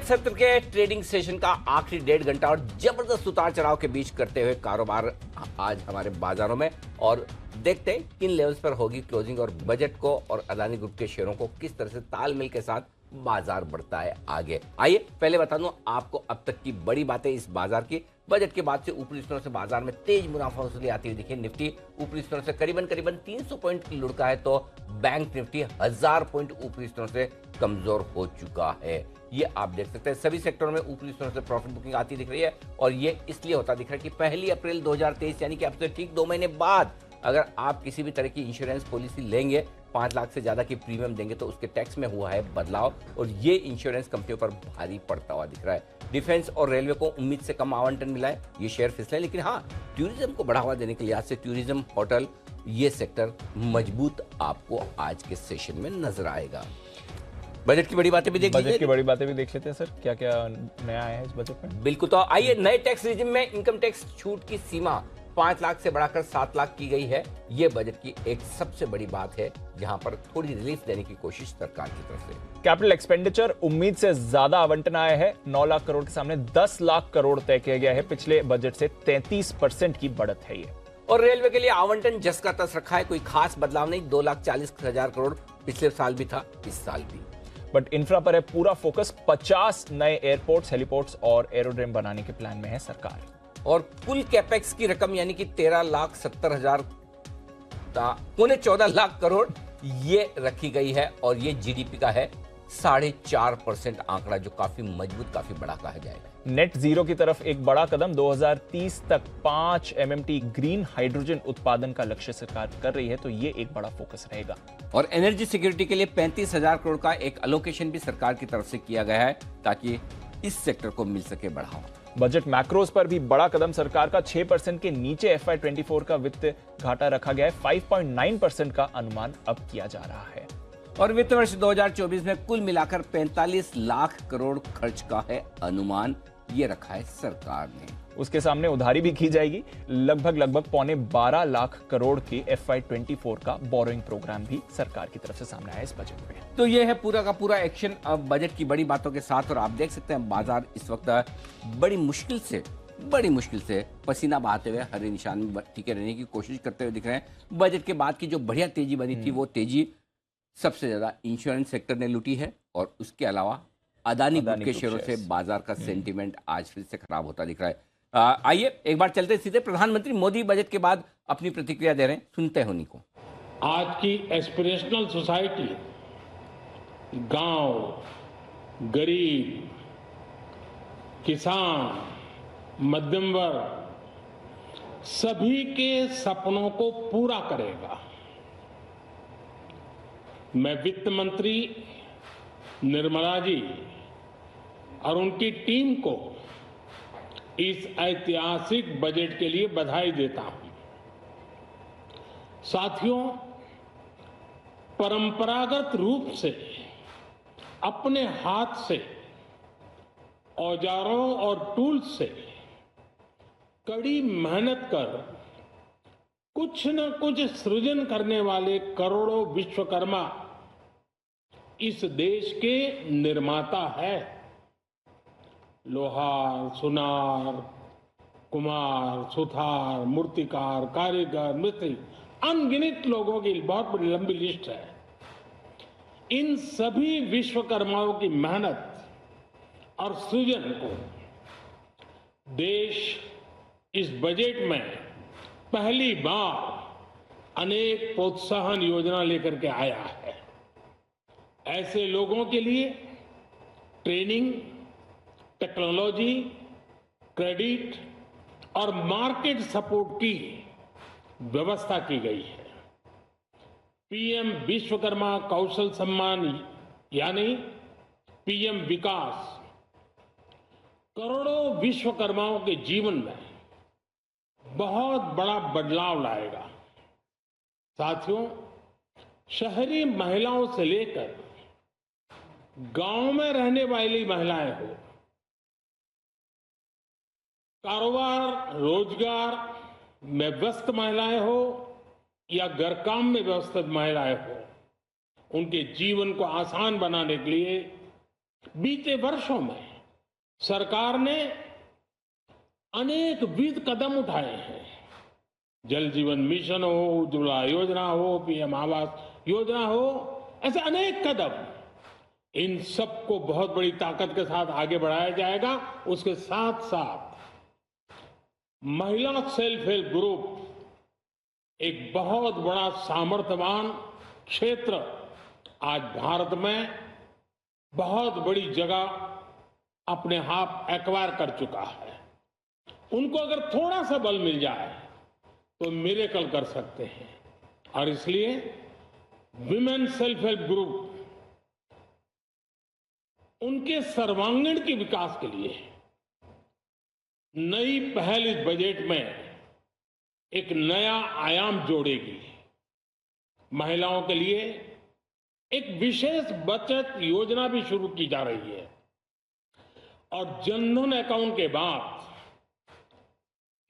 सत्र के trading session का आखिरी 1.5 घंटा और जबरदस्त उतार चढ़ाव के बीच करते हुए कारोबार आज हमारे बाजारों में। और देखते हैं किन लेवल्स पर होगी क्लोजिंग और बजट को और अदानी ग्रुप के शेयरों को किस तरह से तालमेल के साथ बाजार बढ़ता है आगे। आइए पहले बता दूं आपको अब तक की बड़ी बातें इस बाजार की। बजट के बाद से ऊपरी स्तरों से बाजार में तेज मुनाफा वसूली आती हुई दिखी। निफ्टी ऊपरी स्तरों से करीबन 300 पॉइंट की लुढ़का है, तो बैंक निफ्टी 1000 पॉइंट ऊपरी स्तरों से कमजोर हो चुका है। ये आप देख सकते हैं सभी सेक्टरों में ऊपरी स्तरों से प्रॉफिट बुकिंग आती दिख रही है। और ये इसलिए होता दिख रहा है कि 1 अप्रैल 2023 यानी कि अब से ठीक 2 महीने बाद अगर आप किसी भी तरह की इंश्योरेंस पॉलिसी लेंगे, 5 लाख से ज्यादा की प्रीमियम देंगे, तो उसके टैक्स में हुआ है बदलाव और ये इंश्योरेंस कंपनियों पर भारी पड़ता हुआ दिख रहा है। डिफेंस और रेलवे को उम्मीद से कम आवंटन मिला है, ये शेयर फिसले। लेकिन हाँ, टूरिज्म को बढ़ावा देने के लिहाज से टूरिज्म, होटल, ये सेक्टर मजबूत आपको आज के सेशन में नजर आएगा। बजट की बड़ी बातें भी देख लेते हैं सर, क्या क्या नया आया है इस बजट में। बिल्कुल, तो आइए नए टैक्स रिजिम में इनकम टैक्स छूट की सीमा 5 लाख से बढ़ाकर 7 लाख की गई है। यह बजट की एक सबसे बड़ी बात है, जहां पर थोड़ी रिलीफ देने की कोशिश सरकार की तरफ से। कैपिटल एक्सपेंडिचर उम्मीद से ज्यादा आवंटन आया है। 9 लाख करोड़ के सामने 10 लाख करोड़ तय किया गया है। पिछले बजट से 33% की बढ़त है ये। और रेलवे के लिए आवंटन जस का तस रखा है, कोई खास बदलाव नहीं। 2,40,000 करोड़ पिछले साल भी था, इस साल भी। बट इंफ्रा पर है पूरा फोकस। 50 नए एयरपोर्ट्स, हेलीपोर्ट्स और एरोड्रोम बनाने के प्लान में है सरकार। और कुल कैपेक्स की रकम यानी कि 13,70,000 पौने 14 लाख करोड़ ये रखी गई है। और ये जीडीपी का है 4.5% आंकड़ा, जो काफी मजबूत, काफी बड़ा कहा जाएगा। नेट जीरो की तरफ एक बड़ा कदम। 2030 तक 5 MMT ग्रीन हाइड्रोजन उत्पादन का लक्ष्य सरकार कर रही है, तो ये एक बड़ा फोकस रहेगा। और एनर्जी सिक्योरिटी के लिए 35,000 करोड़ का एक अलोकेशन भी सरकार की तरफ से किया गया है, ताकि इस सेक्टर को मिल सके बढ़ावा। बजट मैक्रोज पर भी बड़ा कदम सरकार का। 6% के नीचे FY24 का वित्त घाटा रखा गया है। 5.9% का अनुमान अब किया जा रहा है। और वित्त वर्ष 2024 में कुल मिलाकर 45 लाख करोड़ खर्च का है अनुमान, ये रखा है सरकार ने। उसके सामने उधारी भी की जाएगी। लगभग पौने 12 लाख करोड़ के FY24 का बोरोइंग प्रोग्राम भी सरकार की तरफ से सामने आया इस बजट में। तो ये है पूरा का पूरा एक्शन अब बजट की बड़ी बातों के साथ। और आप देख सकते हैं बाजार इस वक्त बड़ी मुश्किल से पसीना बहाते हुए हरे निशान में टिके रहने की कोशिश करते हुए दिख रहे हैं। बजट के बाद की जो बढ़िया तेजी बनी थी, वो तेजी सबसे ज्यादा इंश्योरेंस सेक्टर ने लूटी है। और उसके अलावा अदानी ग्रुप के शेयरों से बाजार का सेंटीमेंट आज फिर से खराब होता दिख रहा है। आइए एक बार चलते सीधे प्रधानमंत्री मोदी बजट के बाद अपनी प्रतिक्रिया दे रहे हैं, सुनते हैं उन्हीं को। आज की एस्पिरेशनल सोसाइटी गांव, गरीब, किसान, मध्यम वर्ग सभी के सपनों को पूरा करेगा। मैं वित्त मंत्री निर्मला जी और उनकी टीम को इस ऐतिहासिक बजट के लिए बधाई देता हूं। साथियों, परंपरागत रूप से अपने हाथ से औजारों और टूल्स से कड़ी मेहनत कर कुछ न कुछ सृजन करने वाले करोड़ों विश्वकर्मा इस देश के निर्माता है। लोहार, सुनार, कुम्हार, सुथार, मूर्तिकार, कारीगर, मिस्त्री, अनगिनत लोगों की बहुत बड़ी लंबी लिस्ट है। इन सभी विश्वकर्माओं की मेहनत और सृजन को देश इस बजट में पहली बार अनेक प्रोत्साहन योजना लेकर के आया है। ऐसे लोगों के लिए ट्रेनिंग, टेक्नोलॉजी, क्रेडिट और मार्केट सपोर्ट की व्यवस्था की गई है। पीएम विश्वकर्मा कौशल सम्मान यानी पीएम विकास करोड़ों विश्वकर्माओं के जीवन में बहुत बड़ा बदलाव लाएगा। साथियों, शहरी महिलाओं से लेकर गांव में रहने वाली महिलाएं हो, कारोबार रोजगार में व्यस्त महिलाएं हो या घर काम में व्यस्त महिलाएं हो, उनके जीवन को आसान बनाने के लिए बीते वर्षों में सरकार ने अनेक विध कदम उठाए हैं। जल जीवन मिशन हो, उज्ज्वला योजना हो, पीएम आवास योजना हो, ऐसे अनेक कदम। इन सबको बहुत बड़ी ताकत के साथ आगे बढ़ाया जाएगा। उसके साथ साथ महिला सेल्फ हेल्प ग्रुप एक बहुत बड़ा सामर्थ्यवान क्षेत्र आज भारत में बहुत बड़ी जगह अपने आप एक्वायर कर चुका है। उनको अगर थोड़ा सा बल मिल जाए तो मिरेकल कर सकते हैं। और इसलिए विमेन सेल्फ हेल्प ग्रुप उनके सर्वांगीण के विकास के लिए नई पहल इस बजट में एक नया आयाम जोड़ेगी। महिलाओं के लिए एक विशेष बचत योजना भी शुरू की जा रही है और जनधन अकाउंट के बाद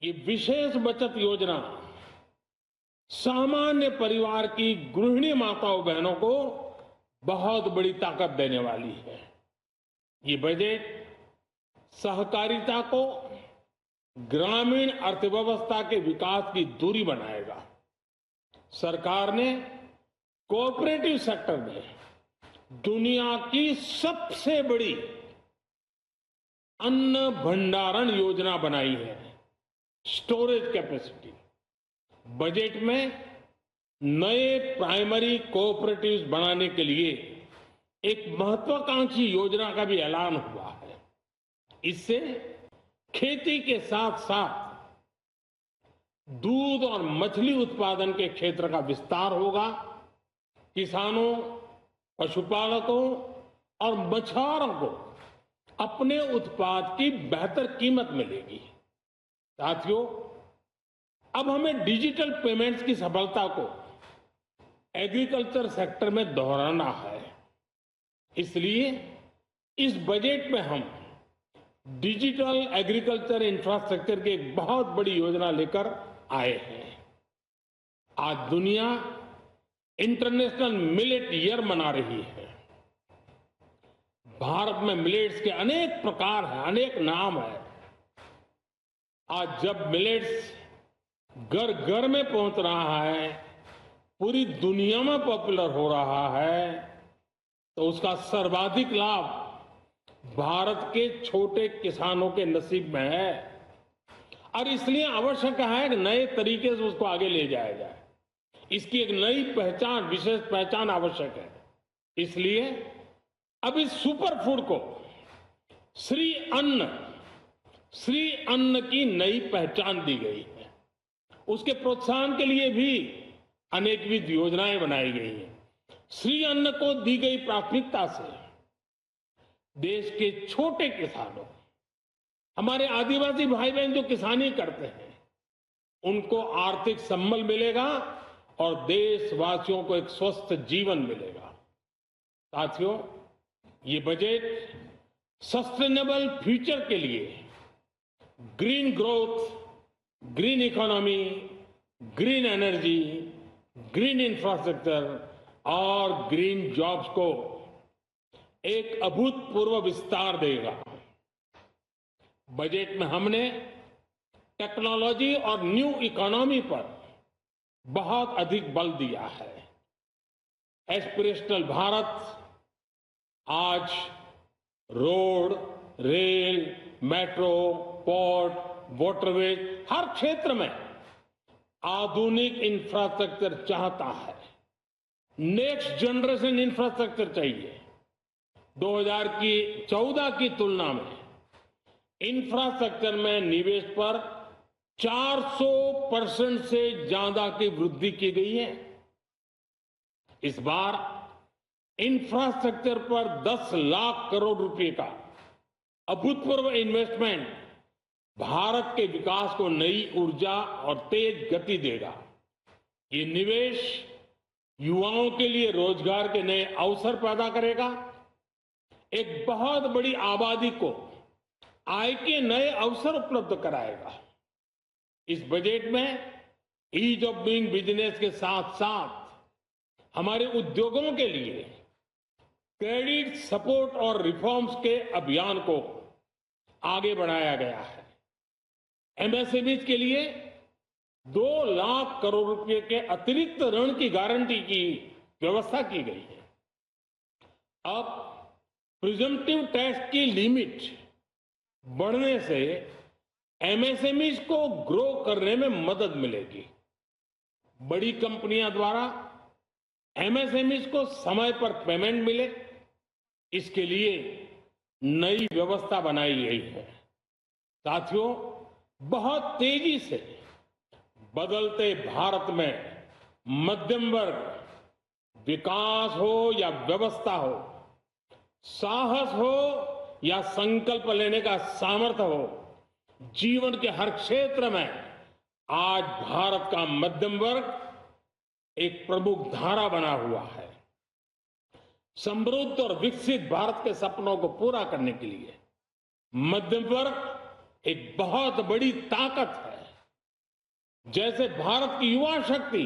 ये विशेष बचत योजना सामान्य परिवार की गृहिणी माताओं बहनों को बहुत बड़ी ताकत देने वाली है। ये बजट सहकारिता को ग्रामीण अर्थव्यवस्था के विकास की दूरी बनाएगा। सरकार ने कोऑपरेटिव सेक्टर में दुनिया की सबसे बड़ी अन्न भंडारण योजना बनाई है, स्टोरेज कैपेसिटी। बजट में नए प्राइमरी कोऑपरेटिव्स बनाने के लिए एक महत्वाकांक्षी योजना का भी ऐलान हुआ है। इससे खेती के साथ साथ दूध और मछली उत्पादन के क्षेत्र का विस्तार होगा। किसानों, पशुपालकों और मछुआरों को अपने उत्पाद की बेहतर कीमत मिलेगी। साथियों, अब हमें डिजिटल पेमेंट्स की सफलता को एग्रीकल्चर सेक्टर में दोहराना है। इसलिए इस बजट में हम डिजिटल एग्रीकल्चर इंफ्रास्ट्रक्चर की एक बहुत बड़ी योजना लेकर आए हैं। आज दुनिया इंटरनेशनल मिलेट ईयर मना रही है। भारत में मिलेट्स के अनेक प्रकार हैं, अनेक नाम है। आज जब मिलेट्स घर घर में पहुंच रहा है, पूरी दुनिया में पॉपुलर हो रहा है, तो उसका सर्वाधिक लाभ भारत के छोटे किसानों के नसीब में है। और इसलिए आवश्यक है कि नए तरीके से उसको आगे ले जाया जाए। इसकी एक नई पहचान, विशेष पहचान आवश्यक है। इसलिए अब इस सुपर फूड को श्री अन्न की नई पहचान दी गई है। उसके प्रोत्साहन के लिए भी अनेकविध योजनाएं बनाई गई हैं। श्री अन्न को दी गई प्राथमिकता से देश के छोटे किसानों, हमारे आदिवासी भाई बहन जो किसानी करते हैं, उनको आर्थिक संबल मिलेगा और देशवासियों को एक स्वस्थ जीवन मिलेगा। साथियों, ये बजट सस्टेनेबल फ्यूचर के लिए green growth, green economy, green energy, green infrastructure और ग्रीन जॉब्स को एक अभूतपूर्व विस्तार देगा। बजट में हमने टेक्नोलॉजी और न्यू इकोनॉमी पर बहुत अधिक बल दिया है। एस्पिरेशनल भारत आज road, rail, metro, port, waterways, हर क्षेत्र में आधुनिक इंफ्रास्ट्रक्चर चाहता है। नेक्स्ट जनरेशन इंफ्रास्ट्रक्चर चाहिए। 2014 की तुलना में इंफ्रास्ट्रक्चर में निवेश पर 400% से ज्यादा की वृद्धि की गई है। इस बार इंफ्रास्ट्रक्चर पर 10 लाख करोड़ रुपए का अभूतपूर्व इन्वेस्टमेंट भारत के विकास को नई ऊर्जा और तेज गति देगा। ये निवेश युवाओं के लिए रोजगार के नए अवसर पैदा करेगा, एक बहुत बड़ी आबादी को आय के नए अवसर उपलब्ध कराएगा। इस बजट में ईज ऑफ डूइंग बिजनेस के साथ साथ हमारे उद्योगों के लिए क्रेडिट सपोर्ट और रिफॉर्म्स के अभियान को आगे बढ़ाया गया है। एमएसएमई के लिए 2 लाख करोड़ रुपए के अतिरिक्त ऋण की गारंटी की व्यवस्था की गई है। अब प्रिजम्पटिव टैक्स की लिमिट बढ़ने से एमएसएमई को ग्रो करने में मदद मिलेगी। बड़ी कंपनियां द्वारा एमएसएमई को समय पर पेमेंट मिले, इसके लिए नई व्यवस्था बनाई गई है। साथियों, बहुत तेजी से बदलते भारत में मध्यम वर्ग, विकास हो या व्यवस्था हो, साहस हो या संकल्प लेने का सामर्थ्य हो, जीवन के हर क्षेत्र में आज भारत का मध्यम वर्ग एक प्रमुख धारा बना हुआ है। समृद्ध और विकसित भारत के सपनों को पूरा करने के लिए मध्यम वर्ग एक बहुत बड़ी ताकत है। जैसे भारत की युवा शक्ति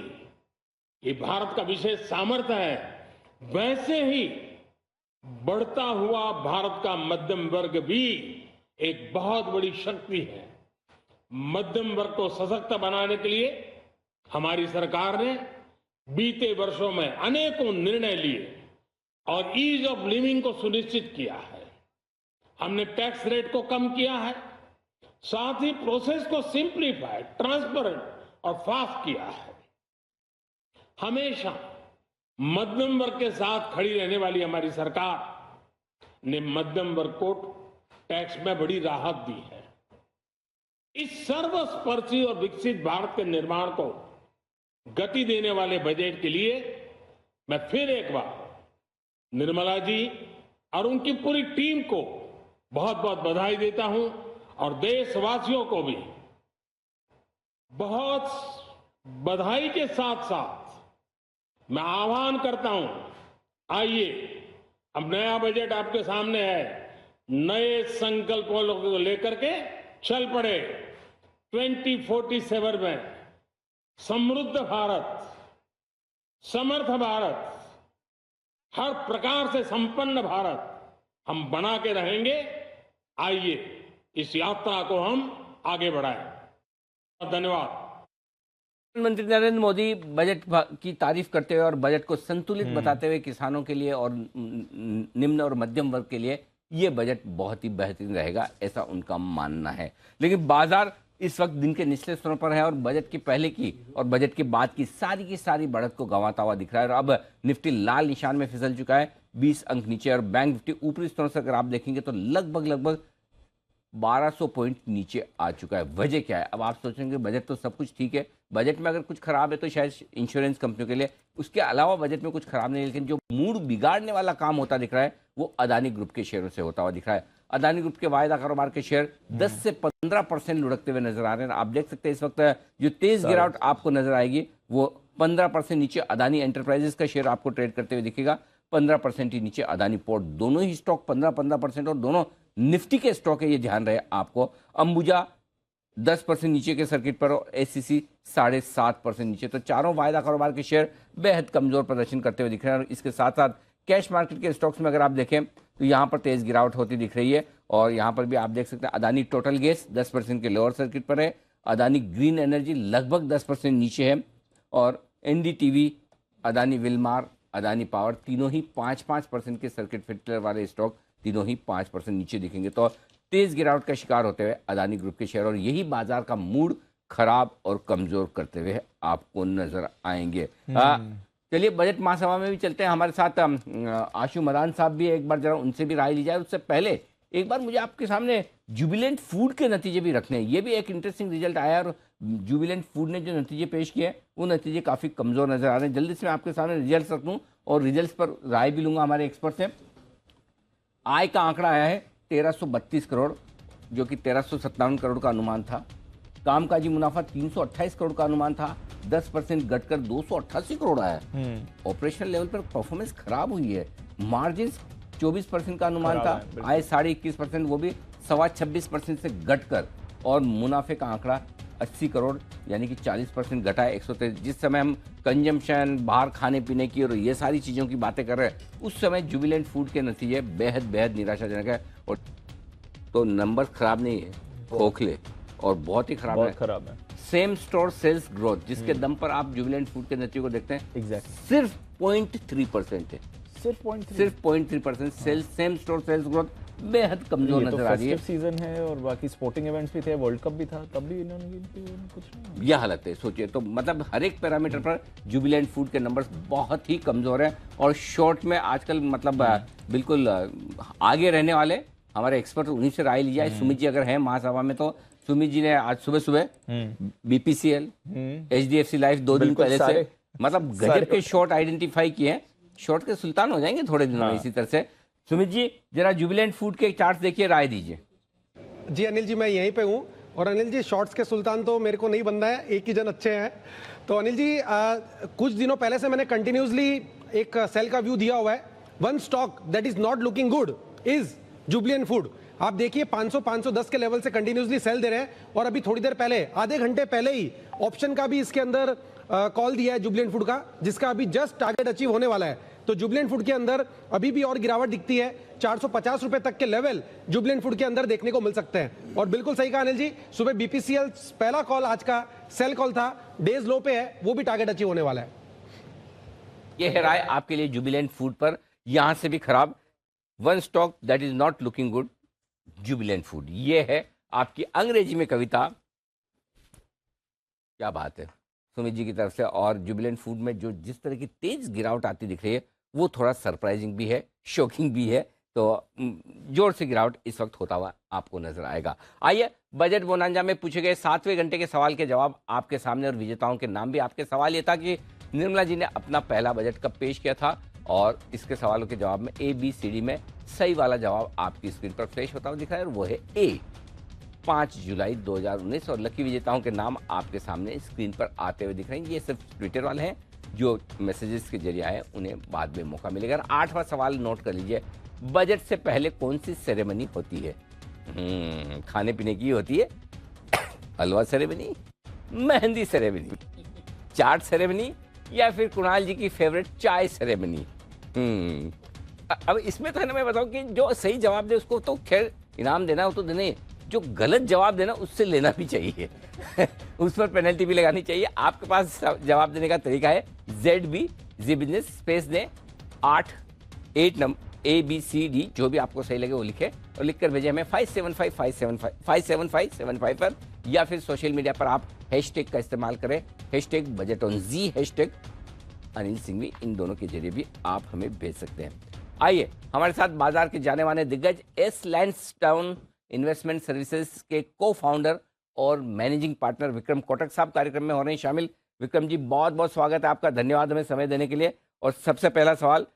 ये भारत का विशेष सामर्थ्य है, वैसे ही बढ़ता हुआ भारत का मध्यम वर्ग भी एक बहुत बड़ी शक्ति है। मध्यम वर्ग को सशक्त बनाने के लिए हमारी सरकार ने बीते वर्षों में अनेकों निर्णय लिए और ईज ऑफ लिविंग को सुनिश्चित किया है। हमने टैक्स रेट को कम किया है, साथ ही प्रोसेस को सिंप्लीफाई, ट्रांसपेरेंट और फास्ट किया है। हमेशा मध्यम वर्ग के साथ खड़ी रहने वाली हमारी सरकार ने मध्यम वर्ग को टैक्स में बड़ी राहत दी है। इस सर्वस्पर्शी और विकसित भारत के निर्माण को गति देने वाले बजट के लिए मैं फिर एक बार निर्मला जी और उनकी पूरी टीम को बहुत बहुत बधाई देता हूं और देशवासियों को भी बहुत बधाई के साथ साथ मैं आह्वान करता हूं, आइए अब नया बजट आपके सामने है, नए संकल्पों को लेकर के चल पड़े। 2047 में समृद्ध भारत, समर्थ भारत, हर प्रकार से संपन्न भारत हम बना के रहेंगे। आइए इस यात्रा को हम आगे बढ़ाएं। धन्यवाद। प्रधानमंत्री नरेंद्र मोदी बजट की तारीफ करते हुए और बजट को संतुलित बताते हुए किसानों के लिए और निम्न और मध्यम वर्ग के लिए ये बजट बहुत ही बेहतरीन रहेगा, ऐसा उनका मानना है। लेकिन बाजार इस वक्त दिन के निचले स्तरों पर है और बजट के पहले की और बजट के बाद की सारी बढ़त को गंवाता हुआ दिख रहा है। और अब निफ्टी लाल निशान में फिसल चुका है, 20 अंक नीचे, और बैंक निफ्टी ऊपरी स्तरों से अगर आप देखेंगे तो लगभग 1200 पॉइंट नीचे आ चुका है। वजह क्या है? अब आप सोचेंगे बजट तो सब कुछ ठीक है, बजट में अगर कुछ खराब है तो शायद इंश्योरेंस कंपनियों के लिए, उसके अलावा बजट में कुछ खराब नहीं है। लेकिन जो मूड बिगाड़ने वाला काम होता दिख रहा है वो अदानी ग्रुप के शेयरों से होता हुआ दिख रहा है। अदानी ग्रुप के वायदा कारोबार के शेयर 10 से 15% लुढ़कते हुए नजर आ रहे हैं। आप देख सकते हैं इस वक्त जो तेज गिरावट आपको नजर आएगी वो 15% नीचे अदानी एंटरप्राइजेस का शेयर आपको ट्रेड करते हुए दिखेगा, 15% ही नीचे अदानी पोर्ट। दोनों ही स्टॉक 15% और दोनों निफ्टी के स्टॉक है, ये ध्यान रहे आपको। अंबुजा 10% नीचे के सर्किट पर और एससीसी 7.5% नीचे। तो चारों वायदा कारोबार के शेयर बेहद कमजोर प्रदर्शन करते हुए दिख रहे हैं। और इसके साथ साथ कैश मार्केट के स्टॉक्स में अगर आप देखें तो यहां पर तेज गिरावट होती दिख रही है। और यहां पर भी आप देख सकते हैं अदानी टोटल गैस 10% के लोअर सर्किट पर है, अदानी ग्रीन एनर्जी लगभग 10% नीचे है, और NDTV, Adani Wilmar, Adani power तीनों ही 5% के सर्किट फिल्टर वाले स्टॉक तीनों ही 5% नीचे दिखेंगे। तो तेज गिरावट का शिकार होते हुए अदानी ग्रुप के शेयर, और यही बाजार का मूड खराब और कमजोर करते हुए आपको नजर आएंगे। चलिए बजट महासभा में भी चलते हैं। हमारे साथ आशु मदान साहब भी, एक बार जरा उनसे भी राय ली जाए। उससे पहले एक बार मुझे आपके सामने जुबिलेंट फूड के नतीजे भी रखने हैं। ये भी एक इंटरेस्टिंग रिजल्ट आया और जुबिलेंट फूड ने जो नतीजे पेश किए वो नतीजे काफ़ी कमज़ोर नजर आ रहे हैं। जल्दी से मैं आपके सामने रिजल्ट रख दूँ और रिजल्ट पर राय भी लूँगा हमारे एक्सपर्ट से। आय का आंकड़ा आया है 1332 करोड़, जो कि 1357 करोड़ का अनुमान था। कामकाजी मुनाफा 328 करोड़ का अनुमान था, 10% घटकर 288 करोड़ आया। ऑपरेशनल लेवल पर परफॉर्मेंस खराब हुई है। मार्जिन 24% का अनुमान था, आय 21.5%, वो भी 26.25% से घटकर, और मुनाफे का आंकड़ा 80 करोड़ यानी कि 40% घटा है, 123। जिस समय हम कंजम्पशन, बाहर खाने पीने की और ये सारी चीज़ों की बातें कर रहे हैं, उस समय जुबिलेंट फूड के नतीजे बेहद निराशाजनक है। और तो नंबर खराब नहीं है, खोखले और बहुत ही खराब बहुत है। खराब है। सेम स्टोर सेल्स ग्रोथ जिसके दम पर आप जुबिलेंट फूड के नतीजों को देखते हैं, एग्जैक्टली, सिर्फ 0.3% है। सिर्फ 0.3। सिर्फ 0.3% sales, same store sales growth बेहद कमजोर ये तो नजर आ रही है। फेस्टिव सीजन है और बाकी स्पोर्टिंग इवेंट्स भी थे, वर्ल्ड कप भी था, तब भी इन्होंने कुछ नहीं। यह हालत है, सोचिए तो मतलब हर एक पैरामीटर पर जुबिलेंट फूड के नंबर्स बहुत ही कमजोर हैं। और शॉर्ट में आजकल मतलब बिल्कुल आगे रहने वाले हमारे एक्सपर्ट, उन्हीं से राय ली जाए। सुमित जी अगर हैं महासभा में, तो सुमित जी ने आज सुबह सुबह बीपीसीएल, एचडीएफसी लाइफ 2 दिन बिल्कुल पहले से सारे मतलब गजब के शॉर्ट आइडेंटिफाई किए हैं। शॉर्ट के सुल्तान हो जाएंगे थोड़े दिनों में इसी तरह से। सुमित जी जरा जुबिलेंट फूड के चार्ट देखिए, राय दीजिए। जी अनिल जी, मैं यहीं पे हूँ। और अनिल जी, शॉर्ट्स के सुल्तान तो मेरे को नहीं बनना है, एक ही जन अच्छे हैं। तो अनिल जी, कुछ दिनों पहले से मैंने कंटिन्यूसली एक सेल का व्यू दिया हुआ है। One stock that is not looking good is Jubilant food. आप देखिए 500-510 के लेवल से कंटिन्यूसली सेल दे रहे हैं। और अभी थोड़ी देर पहले, आधे घंटे पहले ही ऑप्शन का भी इसके अंदर कॉल दिया है जुबिलेंट फूड का, जिसका अभी जस्ट टारगेट अचीव होने वाला है। तो जुबिलेंट फूड के अंदर अभी भी और गिरावट दिखती है। 450 रुपए तक के लेवल जुबिलेंट फूड के अंदर देखने को मिल सकते हैं। और बिल्कुल सही कहा अनिल जी, सुबह बीपीसीएल पहला कॉल आज का सेल कॉल था, डेज लो पे है, वो भी टारगेट अचीव होने वाला है। ये है राय आपके लिए जुबिलेंट फूड पर। यहां से भी खराब, one stock that is not looking good, Jubilant food. ये है आपकी अंग्रेजी में कविता। क्या बात है सुमित जी की तरफ से। और जुबिलेंट फूड में जो जिस तरह की तेज गिरावट आती दिख रही है, वो थोड़ा सरप्राइजिंग भी है, शॉकिंग भी है। तो जोर से गिरावट इस वक्त होता हुआ आपको नजर आएगा। आइए बजट बोनांजा में पूछे गए 7वें घंटे के सवाल के जवाब आपके सामने, और विजेताओं के नाम भी आपके। सवाल ये था कि निर्मला जी ने अपना पहला बजट कब पेश किया था, और इसके सवालों के जवाब में ABCD में सही वाला जवाब आपकी स्क्रीन पर फ्लैश होता हुआ दिख रहा है, और वो है A, 5 जुलाई 2019। और लकी विजेताओं के नाम आपके सामने स्क्रीन पर आते हुए दिख रहे हैं। ये सिर्फ ट्विटर वाले हैं, जो मैसेजेस के जरिए आए उन्हें बाद में मौका मिलेगा। 8वां सवाल नोट कर लीजिए, बजट से पहले कौन सी सेरेमनी होती है? खाने पीने की होती है, हलवा सेरेमनी, मेहंदी सेरेमनी, चाट सेरेमनी, या फिर कुणाल जी की फेवरेट चाय सेरेमनी। अब इसमें तो है ना, मैं बताऊं कि जो सही जवाब दे उसको तो खैर इनाम देना हो तो देने, जो गलत जवाब देना उससे लेना भी चाहिए उस पर पेनल्टी भी लगानी चाहिए। आपके पास जवाब देने का तरीका है ZB जी बिजनेस स्पेस दें 8 नंबर ABCD, जो भी आपको सही लगे वो लिखे और लिख कर भेजें हमें 575 पर, या फिर सोशल मीडिया पर आप हैशटैग का इस्तेमाल करें, hashtag budget on Zee, hashtag Anil Singhvi, इन दोनों के जरिए भी आप हमें भेज सकते हैं। आइए हमारे साथ बाजार के जाने माने दिग्गज एस लैंडस्टाउन इन्वेस्टमेंट सर्विसेज के को फाउंडर और मैनेजिंग पार्टनर विक्रम कोटक साहब कार्यक्रम में हो रहे हैं शामिल। विक्रम जी, बहुत बहुत स्वागत है आपका, धन्यवाद हमें समय देने के लिए। और सबसे पहला सवाल,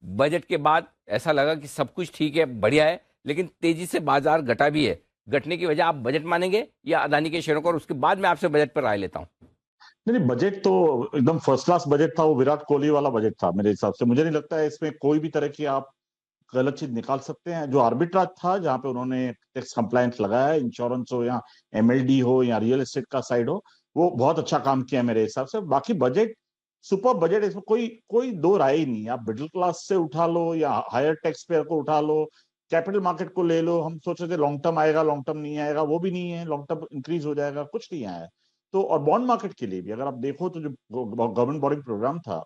बजट के बाद ऐसा लगा कि सब कुछ ठीक है, बढ़िया है, लेकिन तेजी से बाजार घटा भी है। घटने की वजह आप बजट मानेंगे या अदानी के शेयरों को? और उसके बाद मैं आपसे बजट पर राय लेता हूं। नहीं, बजट तो एकदम फर्स्ट क्लास बजट था, वो विराट कोहली वाला बजट था मेरे हिसाब से। मुझे नहीं लगता है इसमें कोई भी तरह की आप गलत चीज निकाल सकते हैं। जो आर्बिट्राज था, जहां पे उन्होंने टैक्स कंप्लायंस लगाया है, इंश्योरेंस हो या MLD हो या रियल एस्टेट का साइड हो, वो बहुत अच्छा काम किया है मेरे हिसाब से। बाकी बजट सुपर बजट, इसमें कोई दो राय ही नहीं। आप मिडिल क्लास से उठा लो या हायर टैक्स पेयर को उठा लो, कैपिटल मार्केट को ले लो। हम सोच रहे थे लॉन्ग टर्म आएगा, लॉन्ग टर्म नहीं आएगा, वो भी नहीं है। लॉन्ग टर्म इंक्रीज हो जाएगा, कुछ नहीं आया। तो और बॉन्ड मार्केट के लिए भी अगर आप देखो तो जो गवर्नमेंट बॉन्डिंग प्रोग्राम था,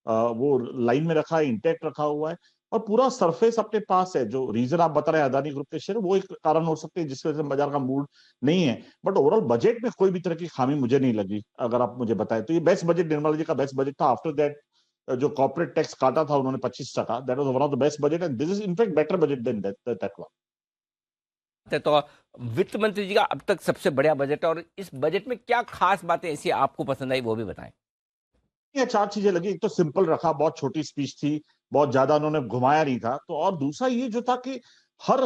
वो लाइन में रखा है, इंटैक्ट रखा हुआ है, और पूरा सरफेस अपने पास है। जो रीजन आप बता रहे हैं अदानी ग्रुप के शेयर, वो एक कारण हो सकते हैं जिसकी वजह से बाजार का मूड नहीं है। बट ओवरऑल बजट में कोई भी तरह की खामी मुझे नहीं लगी। अगर आप मुझे बताएं तो ये बेस्ट बजट, निर्मला जी का बेस्ट बजट था। आफ्टर दैट जो कॉर्पोरेट टैक्स काटा था उन्होंने 25%, that was one of the best budget, and this is in fact better budget than that one. तो वित्त मंत्री जी का अब तक सबसे बढ़िया बजट है, और इस बजट में क्या खास बातें ऐसी आपको पसंद आई वो भी बताएं। ये 4 चीजें लगी। एक तो सिंपल रखा, बहुत छोटी स्पीच थी, बहुत ज्यादा उन्होंने घुमाया नहीं था। तो और दूसरा ये जो था कि हर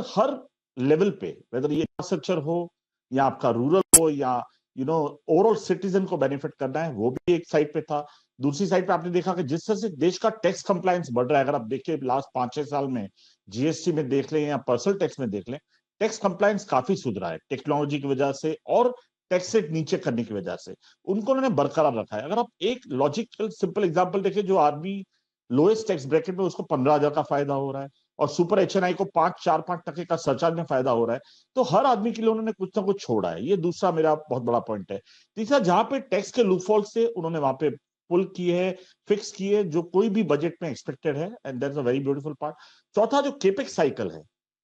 लेवल पे, वेदर ये इंफ्रास्ट्रक्चर हो या आपका रूरल हो या ओवरऑल सिटीजन को बेनिफिट करना है, वो भी एक साइड पे था। दूसरी साइड पे आपने देखा कि जिस तरह से देश का टैक्स कंप्लायंस बढ़ रहा है, अगर आप देखिए लास्ट 5-6 साल में GST में देख लें या पर्सनल टैक्स में देख लें, टैक्स कंप्लायंस काफी सुधरा है टेक्नोलॉजी की वजह से और टैक्स रेट नीचे करने की वजह से। उनको उन्होंने बरकरार रखा है। अगर आप एक लॉजिकल सिंपल एग्जांपल देखिए, जो आदमी लोएस्ट टैक्स ब्रैकेट में, उसको 15,000 का फायदा हो रहा है। और सुपर एचएनआई को 4-5% का सरचार्ज में फायदा हो रहा है, तो हर आदमी के लिए उन्होंने कुछ ना कुछ छोड़ा है। ये दूसरा मेरा बहुत बड़ा पॉइंट है। तीसरा, जहां पे टैक्स के लूपहोल से उन्होंने वहां पे पुल किए है, फिक्स किए, जो कोई भी बजट में एक्सपेक्टेड है, and that's a very beautiful part. चौथा, जो केपेक्स साइकिल है,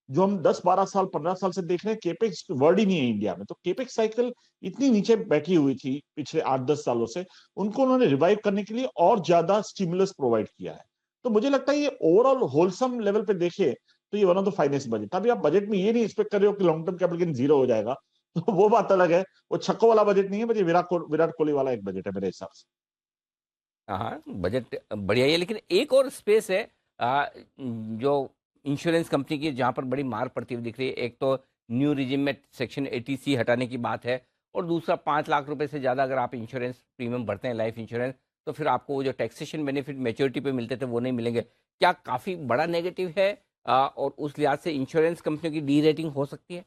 जो हम 10-12 साल 15 साल से देख रहे हैं, केपेक्स वर्ड ही नहीं है इंडिया में, तो केपेक्स साइकिल इतनी नीचे बैठी हुई थी पिछले 8-10 सालों से, उनको उन्होंने रिवाइव करने के लिए और ज्यादा स्टिमुलस प्रोवाइड किया है। तो मुझे लगता है ये ओवरऑल होलसम लेवल पे देखे तो ये one of the finest budget. अभी आप बजट में ये नहीं एक्सपेक्ट कर रहे हो कि long term capital gain zero हो जाएगा, तो वो बात अलग है। वो छक्कों वाला बजट नहीं है, बल्कि विराट कोहली वाला एक बजट है मेरे हिसाब से। हाँ, बजट बढ़िया ही है, लेकिन एक और स्पेस है जो इंश्योरेंस कंपनी की, जहां पर बड़ी मार पड़ती हुई दिख रही है। एक तो न्यू रिजिम में सेक्शन 80C हटाने की बात है, और दूसरा 5 लाख रुपए से ज़्यादा अगर आप इंश्योरेंस प्रीमियम भरते हैं लाइफ इंश्योरेंस, तो फिर आपको वो जो टैक्सेशन बेनिफिट मैच्योरिटी पे मिलते थे वो नहीं मिलेंगे। क्या काफ़ी बड़ा नेगेटिव है, और उस लिहाज से इंश्योरेंस कंपनियों की डी रेटिंग हो सकती है?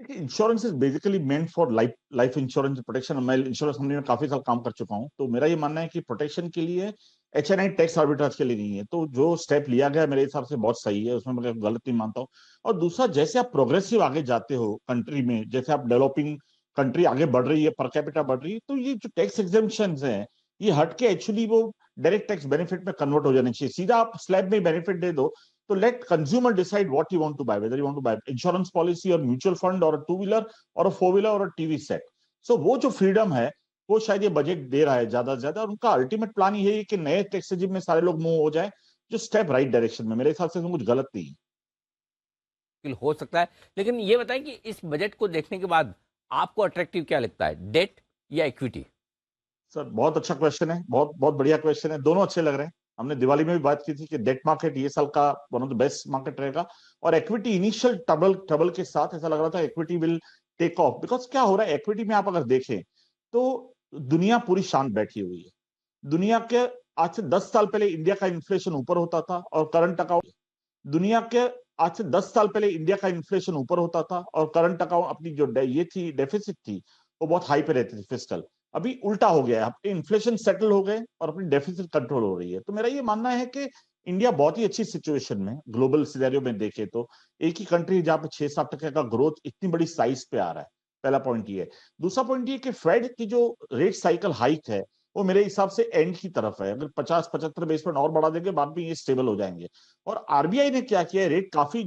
देखिए, insurance is basically meant for life life insurance protection. मैं इंश्योरेंस कंपनी में काफी साल काम कर चुका हूं, तो मेरा ये मानना है कि प्रोटेक्शन के लिए, एचएनआई टैक्स आर्बिट्राज के लिए नहीं है। तो जो स्टेप लिया गया मेरे हिसाब से बहुत सही है, उसमें मैं गलत नहीं मानता हूँ। और दूसरा, जैसे आप प्रोग्रेसिव आगे जाते हो कंट्री में, जैसे आप डेवलपिंग कंट्री आगे बढ़ रही है, पर कैपिटा बढ़ रही है, तो ये जो टैक्स एग्जेम्पशन हैं, ये हट के एक्चुअली वो डायरेक्ट टैक्स बेनिफिट में कन्वर्ट हो जाने चाहिए। सीधा आप स्लैब में बेनिफिट दे दो, तो let consumer decide what you want to buy, whether you want to buy insurance policy or mutual fund or a two-wheeler or a four-wheeler or a TV set. So वो जो freedom है, वो शायद ये budget दे रहा है ज्यादा से ज्यादा, और उनका अल्टीमेट प्लान ये है कि नए टैक्स रेजिम में सारे लोग मूव हो जाए, जो स्टेप राइट डायरेक्शन में। मेरे हिसाब से इसमें कुछ गलत नहीं है। बिल्कुल हो सकता है, लेकिन ये बताएं कि इस बजट को देखने के बाद आपको अट्रैक्टिव क्या लगता है, डेट या इक्विटी? सर, बहुत अच्छा क्वेश्चन है, बहुत बहुत बढ़िया क्वेश्चन है। दोनों अच्छे लग रहे हैं। हमने दिवाली में भी बात की थी कि डेट मार्केट ये साल का one of the best market रहेगा, और इक्विटी इनिशियल ट्रबल ट्रबल के साथ ऐसा लग रहा था equity will take off. Because क्या हो रहा है, इक्विटी में आप अगर देखें तो दुनिया पूरी शांत बैठी हुई है। दुनिया के आज से 10 साल पहले इंडिया का इन्फ्लेशन ऊपर होता था, और करंट अकाउंट दुनिया के आज से 10 साल पहले इंडिया का इन्फ्लेशन ऊपर होता था, और करंट अकाउंट अपनी जो ये थी डेफिसिट थी, वो बहुत हाई पे रहती थी फिस्कल। अभी उल्टा हो गया है, अपने इन्फ्लेशन सेटल हो गए और अपनी डेफिसिट कंट्रोल हो रही है। तो मेरा ये मानना है कि इंडिया बहुत ही अच्छी सिचुएशन में, ग्लोबल सिनेरियो में देखे तो एक ही कंट्री जहां पे 6-7% का ग्रोथ इतनी बड़ी साइज पे आ रहा है। पहला पॉइंट ये है। दूसरा पॉइंट ये कि फेड की जो रेट साइकिल हाइक है, वो मेरे हिसाब से एंड की तरफ है। अगर 50-75 बेस पॉइंट और बढ़ा देंगे, बाद में ये स्टेबल हो जाएंगे। और आरबीआई ने क्या किया है, रेट काफी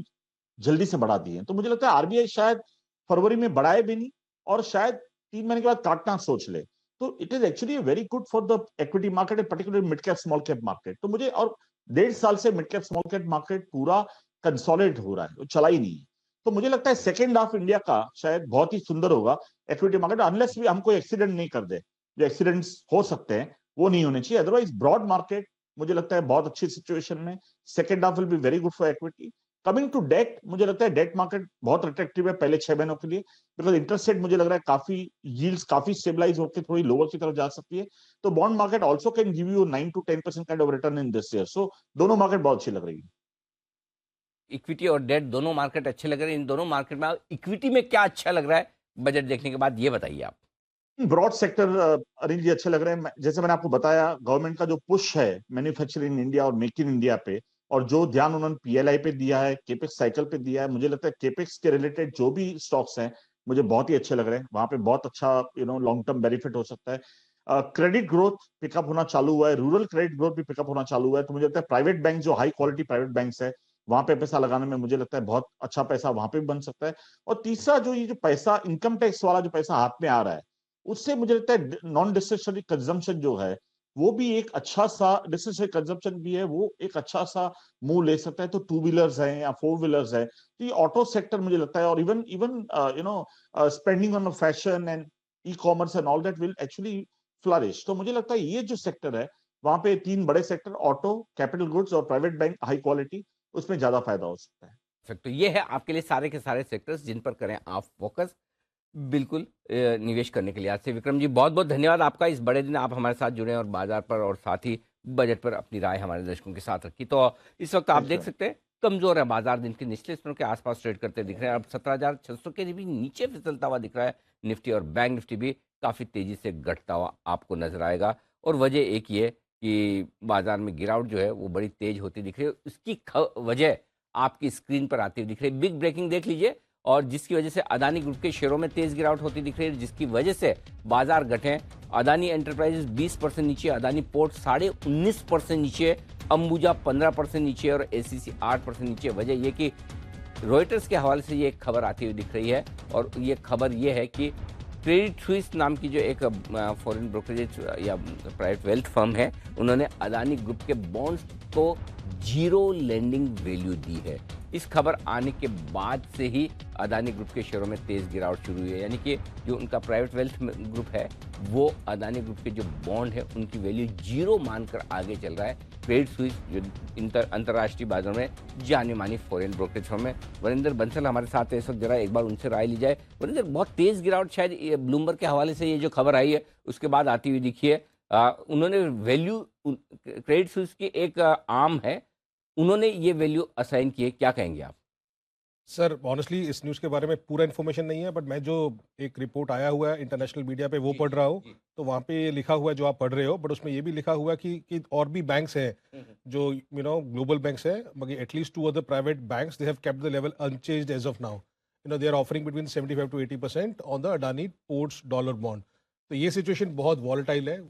जल्दी से बढ़ा दिए हैं। तो मुझे लगता है आरबीआई शायद फरवरी में बढ़ाए भी नहीं, और शायद 3 महीने के बाद काटना सोच ले। तो it is actually very good for the equity market and particular mid cap small cap market. तो मुझे, और 1.5 साल से mid cap small cap market पूरा कंसोलिडेट हो रहा है, वो चला ही नहीं है। तो मुझे लगता है सेकेंड हाफ इंडिया का शायद बहुत ही सुंदर होगा इक्विटी मार्केट, अनलेस भी हम कोई एक्सीडेंट नहीं कर दे। जो एक्सीडेंट्स हो सकते हैं वो नहीं होने चाहिए, अदरवाइज ब्रॉड मार्केट मुझे लगता है बहुत अच्छी सिचुएशन में। Second half will be very good for equity. Coming to date, मुझे लगता है डेट मार्केट बहुत अट्रैक्टिव है पहले 6 महीनों के लिए, बिकॉज इंटरेस्ट रेट मुझे लग रहा है काफी, यील्ड्स काफी स्टेबलाइज होकर थोड़ी लोअर की तरफ जा सकती है। तो bond market also can give you 9 to 10% kind of return in this year. So दोनों मार्केट बहुत अच्छी लग रही है। इक्विटी और डेट दोनों मार्केट अच्छे लग रहे हैं। इन दोनों मार्केट में इक्विटी में क्या अच्छा लग रहा है बजट देखने के बाद, ये बताइए आप। ब्रॉड सेक्टर अनिल जी अच्छे लग रहे हैं। जैसे मैंने आपको बताया, गवर्नमेंट का जो पुश है मैन्युफैक्चरिंग इंडिया और मेक इन इंडिया पे, और जो ध्यान उन्होंने पीएलआई पे दिया है, केपेक्स साइकिल पे दिया है, मुझे लगता है केपेक्स के रिलेटेड जो भी स्टॉक्स हैं मुझे बहुत ही अच्छे लग रहे हैं। वहां पे बहुत अच्छा लॉन्ग टर्म बेनिफिट हो सकता है। क्रेडिट ग्रोथ पिकअप होना चालू हुआ है, रूरल क्रेडिट ग्रोथ भी पिकअप होना चालू हुआ है। तो मुझे लगता है प्राइवेट बैंक, जो हाई क्वालिटी प्राइवेट बैंक्स है, वहां पे पैसा लगाने में मुझे लगता है बहुत अच्छा पैसा वहां पे भी बन सकता है। और तीसरा, जो ये जो पैसा इनकम टैक्स वाला जो पैसा हाथ में आ रहा है, उससे मुझे लगता है नॉन डिस्क्रिशनरी कंजम्पशन जो है, वो भी एक अच्छा सा, डिस्क्रिशनरी कंजम्पशन भी है, वो एक अच्छा सा मुंह ले सकता है। तो टू व्हीलर्स हैं या फोर व्हीलर्स है, तो ये ऑटो सेक्टर मुझे लगता है, और even even spending on fashion and e commerce and all that will actually flourish. तो मुझे लगता है ये जो सेक्टर है, वहां पे 3 बड़े सेक्टर, ऑटो, कैपिटल गुड्स और प्राइवेट बैंक हाई क्वालिटी, उसमें ज्यादा फायदा हो सकता है। तो ये है आपके लिए सारे के सारे सेक्टर्स जिन पर करें आप फोकस, बिल्कुल निवेश करने के लिए। आज से विक्रम जी बहुत बहुत धन्यवाद आपका। इस बड़े दिन आप हमारे साथ जुड़े और बाजार पर और साथ ही बजट पर अपनी राय हमारे दर्शकों के साथ रखी। तो इस वक्त आप देख सकते हैं कमजोर है बाजार, दिन के निचले स्तरों के आसपास ट्रेड करते दिख रहे हैं। अब 17,600 के भी नीचे फिसलता हुआ दिख रहा है निफ्टी, और बैंक निफ्टी भी काफी तेजी से घटता हुआ आपको नजर आएगा। और वजह एक ही है कि बाजार में गिरावट जो है वो बड़ी तेज होती दिख रही है। उसकी वजह आपकी स्क्रीन पर आती हुई दिख रही है। बिग ब्रेकिंग देख लीजिए, और जिसकी वजह से अदानी ग्रुप के शेयरों में तेज गिरावट होती दिख रही है, जिसकी वजह से बाजार घटे। अदानी एंटरप्राइजेस 20% नीचे, अदानी पोर्ट 19.5% नीचे, अंबुजा 15% नीचे और एसीसी 8% नीचे। वजह यह कि रॉयटर्स के हवाले से ये एक खबर आती हुई दिख रही है, और ये खबर ये है कि क्रेडिट स्विस नाम की जो एक फॉरेन ब्रोकरेज या प्राइवेट वेल्थ फर्म है, उन्होंने अदानी ग्रुप के बॉन्ड्स को जीरो लेंडिंग वैल्यू दी है। इस खबर आने के बाद से ही अदानी ग्रुप के शेयरों में तेज गिरावट शुरू हुई है। यानी कि जो उनका प्राइवेट वेल्थ ग्रुप है, वो अदानी ग्रुप के जो बॉन्ड है उनकी वैल्यू जीरो मानकर आगे चल रहा है। क्रेडिट स्विस जो अंतर्राष्ट्रीय बाजारों में जानी मानी फॉरेन ब्रोकरेज फर्म है। वरिंदर बंसल हमारे साथ है इस वक्त, जरा एक बार उनसे राय ली जाए। वरिंदर, बहुत तेज गिरावट शायद ब्लूमबर्ग के हवाले से ये जो खबर आई है उसके बाद आती हुई दिखी है। उन्होंने वैल्यू, क्रेडिट स्विस की एक आर्म है, उन्होंने ये वैल्यू असाइन की है, क्या कहेंगे आप? सर ऑनेस्टली इस न्यूज़ के बारे में पूरा इन्फॉर्मेशन नहीं है, बट मैं जो एक रिपोर्ट आया हुआ है इंटरनेशनल मीडिया पे वो पढ़ रहा हूँ, तो वहाँ पे ये लिखा हुआ है जो आप पढ़ रहे हो, बट उसमें ये भी लिखा हुआ है कि और भी बैंक्स हैं जो ग्लोबल बैंक्स हैं, मगर at least 2 other private banks they have kept the level unchanged as of now. They are offering between 75 to 80% on the Adani ports dollar bond. तो ये सिचुएशन बहुत वॉलेटाइल है,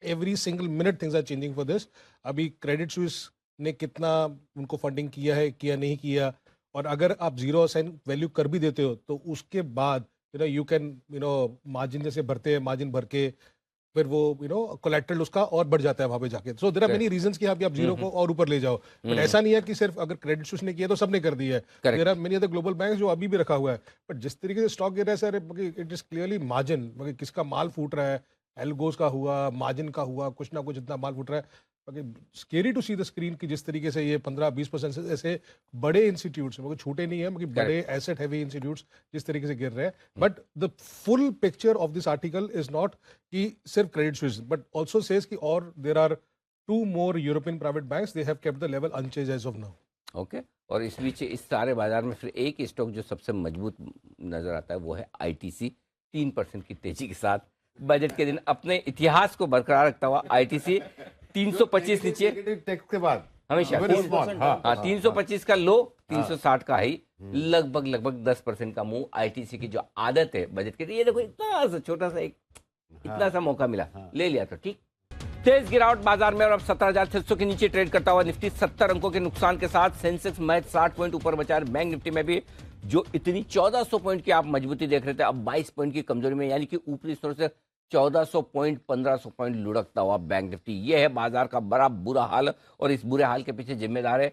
every single minute things are changing for this. अभी credit Suisse ने कितना उनको funding किया है, किया नहीं किया, और अगर आप जीरो असाइन वैल्यू कर भी देते हो तो उसके बाद यू कैन मार्जिन जैसे भरते हैं, मार्जिन भर के फिर वो कोलेट्रल उसका और बढ़ जाता है वहां पे जाके। So there are many reasons कि आप जीरो को और ऊपर ले जाओ, बट ऐसा नहीं है कि सिर्फ अगर क्रेडिट स्विस ने किया तो सबने कर दिया है। There are many other global banks जो अभी भी रखा हुआ है, बट जिस तरीके से स्टॉक गिर रहा है sir, it is clearly margin, किसका माल फूट रहा है, एल्गोस का हुआ, मार्जिन का हुआ, कुछ ना कुछ इतना माल फूट रहा है। Scary to see the screen की जिस तरीके से ये 15-20% से ऐसे बड़े इंस्टीट्यूट्स, मगर छोटे नहीं है, मगर बड़े एसेट हैवी इंस्टीट्यूट्स जिस तरीके से गिर रहे हैं। But the full picture of this article is not कि सिर्फ credit Suisse, but also says कि और there are 2 more European private banks, they have kept the level unchanged as of now. Okay, और इस बीच इस सारे बाजार में फिर एक स्टॉक जो सबसे मजबूत नजर आता है वो है आईटीसी। 3% की तेजी के साथ बजट के दिन अपने इतिहास को बरकरार रखता हुआ आईटीसी 325 नीचे टैक्स के बाद हमेशा 325 का लो, 360 का हाई, लगभग 10% का मूव। आईटीसी की जो आदत है बजट के, ये देखो इतना सा छोटा सा इतना सा मौका मिला, ले लिया तो ठीक। तेज गिरावट बाजार में और अब 17,600 के नीचे ट्रेड करता हुआ निफ्टी 70 अंकों के नुकसान के साथ, सेंसेक्स महज 60 पॉइंट ऊपर बचा है। बैंक निफ्टी में भी जो इतनी 1400 पॉइंट की आप मजबूती देख रहे थे, अब 22 पॉइंट की कमजोरी में, यानी कि ऊपरी स्तर से 1400 पॉइंट 1500 पॉइंट लुढ़कता हुआ बैंक निफ्टी। यह है बाजार का बड़ा बुरा हाल, और इस बुरे हाल के पीछे जिम्मेदार है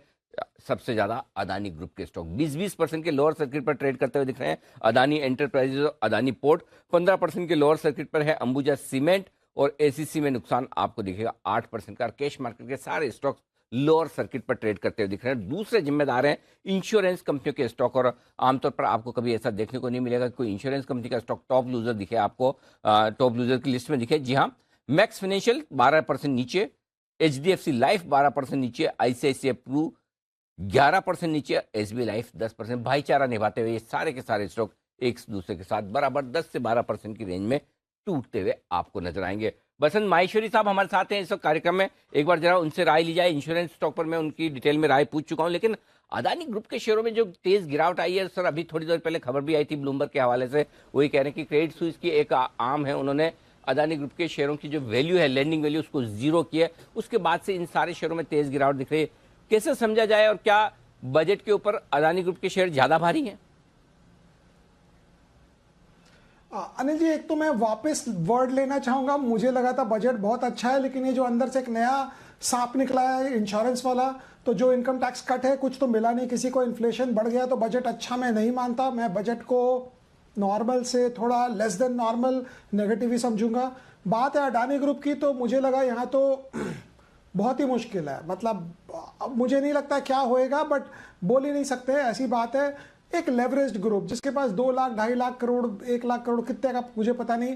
सबसे ज्यादा अदानी ग्रुप के स्टॉक। 20% के लोअर सर्किट पर ट्रेड करते हुए दिख रहे हैं अदानी एंटरप्राइजेज और अदानी पोर्ट। 15% के लोअर सर्किट पर है अंबुजा सीमेंट, और एसीसी में नुकसान आपको दिखेगा 8% का। कैश मार्केट के सारे स्टॉक्स लोअर सर्किट पर ट्रेड करते हुए दिख रहे हैं। दूसरे जिम्मेदार हैं इंश्योरेंस कंपनियों के स्टॉक, और आमतौर पर आपको कभी ऐसा देखने को नहीं मिलेगा कि कोई इंश्योरेंस कंपनी का स्टॉक टॉप लूजर दिखे, आपको टॉप लूजर की लिस्ट में दिखे। जी हाँ, मैक्स फाइनेंशियल 12% नीचे, एचडीएफसी लाइफ 12% नीचे, आईसीआईसीआई प्रू 11% नीचे, एसबी लाइफ 10%। भाईचारा निभाते हुए ये सारे के सारे स्टॉक एक दूसरे के साथ बराबर 10 से 12% की रेंज में टूटते हुए आपको नजर आएंगे। बसंत माहेश्वरी साहब हमारे साथ हैं इस कार्यक्रम में, एक बार जरा उनसे राय ली जाए। इंश्योरेंस स्टॉक पर मैं उनकी डिटेल में राय पूछ चुका हूं, लेकिन अदानी ग्रुप के शेयरों में जो तेज गिरावट आई है सर, अभी थोड़ी देर पहले खबर भी आई थी ब्लूमबर्ग के हवाले से, वही कह रहे हैं कि क्रेडिट स्विस की एक आर्म है, उन्होंने अदानी ग्रुप के शेयरों की जो वैल्यू है, लैंडिंग वैल्यू, उसको जीरो किया। उसके बाद से इन सारे शेयरों में तेज गिरावट दिख रही है। कैसे समझा जाए, और क्या बजट के ऊपर अदानी ग्रुप के शेयर ज्यादा भारी हैं? अनिल जी, एक तो मैं वापस वर्ड लेना चाहूंगा, मुझे लगा था बजट बहुत अच्छा है, लेकिन ये जो अंदर से एक नया सांप निकला है इंश्योरेंस वाला, तो जो इनकम टैक्स कट है कुछ तो मिला नहीं किसी को, इन्फ्लेशन बढ़ गया, तो बजट अच्छा मैं नहीं मानता। मैं बजट को नॉर्मल से थोड़ा लेस देन नॉर्मल नेगेटिव ही समझूंगा। बात है अडानी ग्रुप की, तो मुझे लगा यहाँ तो बहुत ही मुश्किल है, मतलब मुझे नहीं लगता क्या होएगा, बट बोल ही नहीं सकते, ऐसी बात है। एक लेवरेज्ड ग्रुप जिसके पास 2 लाख 2.5 लाख करोड़ 1 लाख करोड़ कितने का मुझे पता नहीं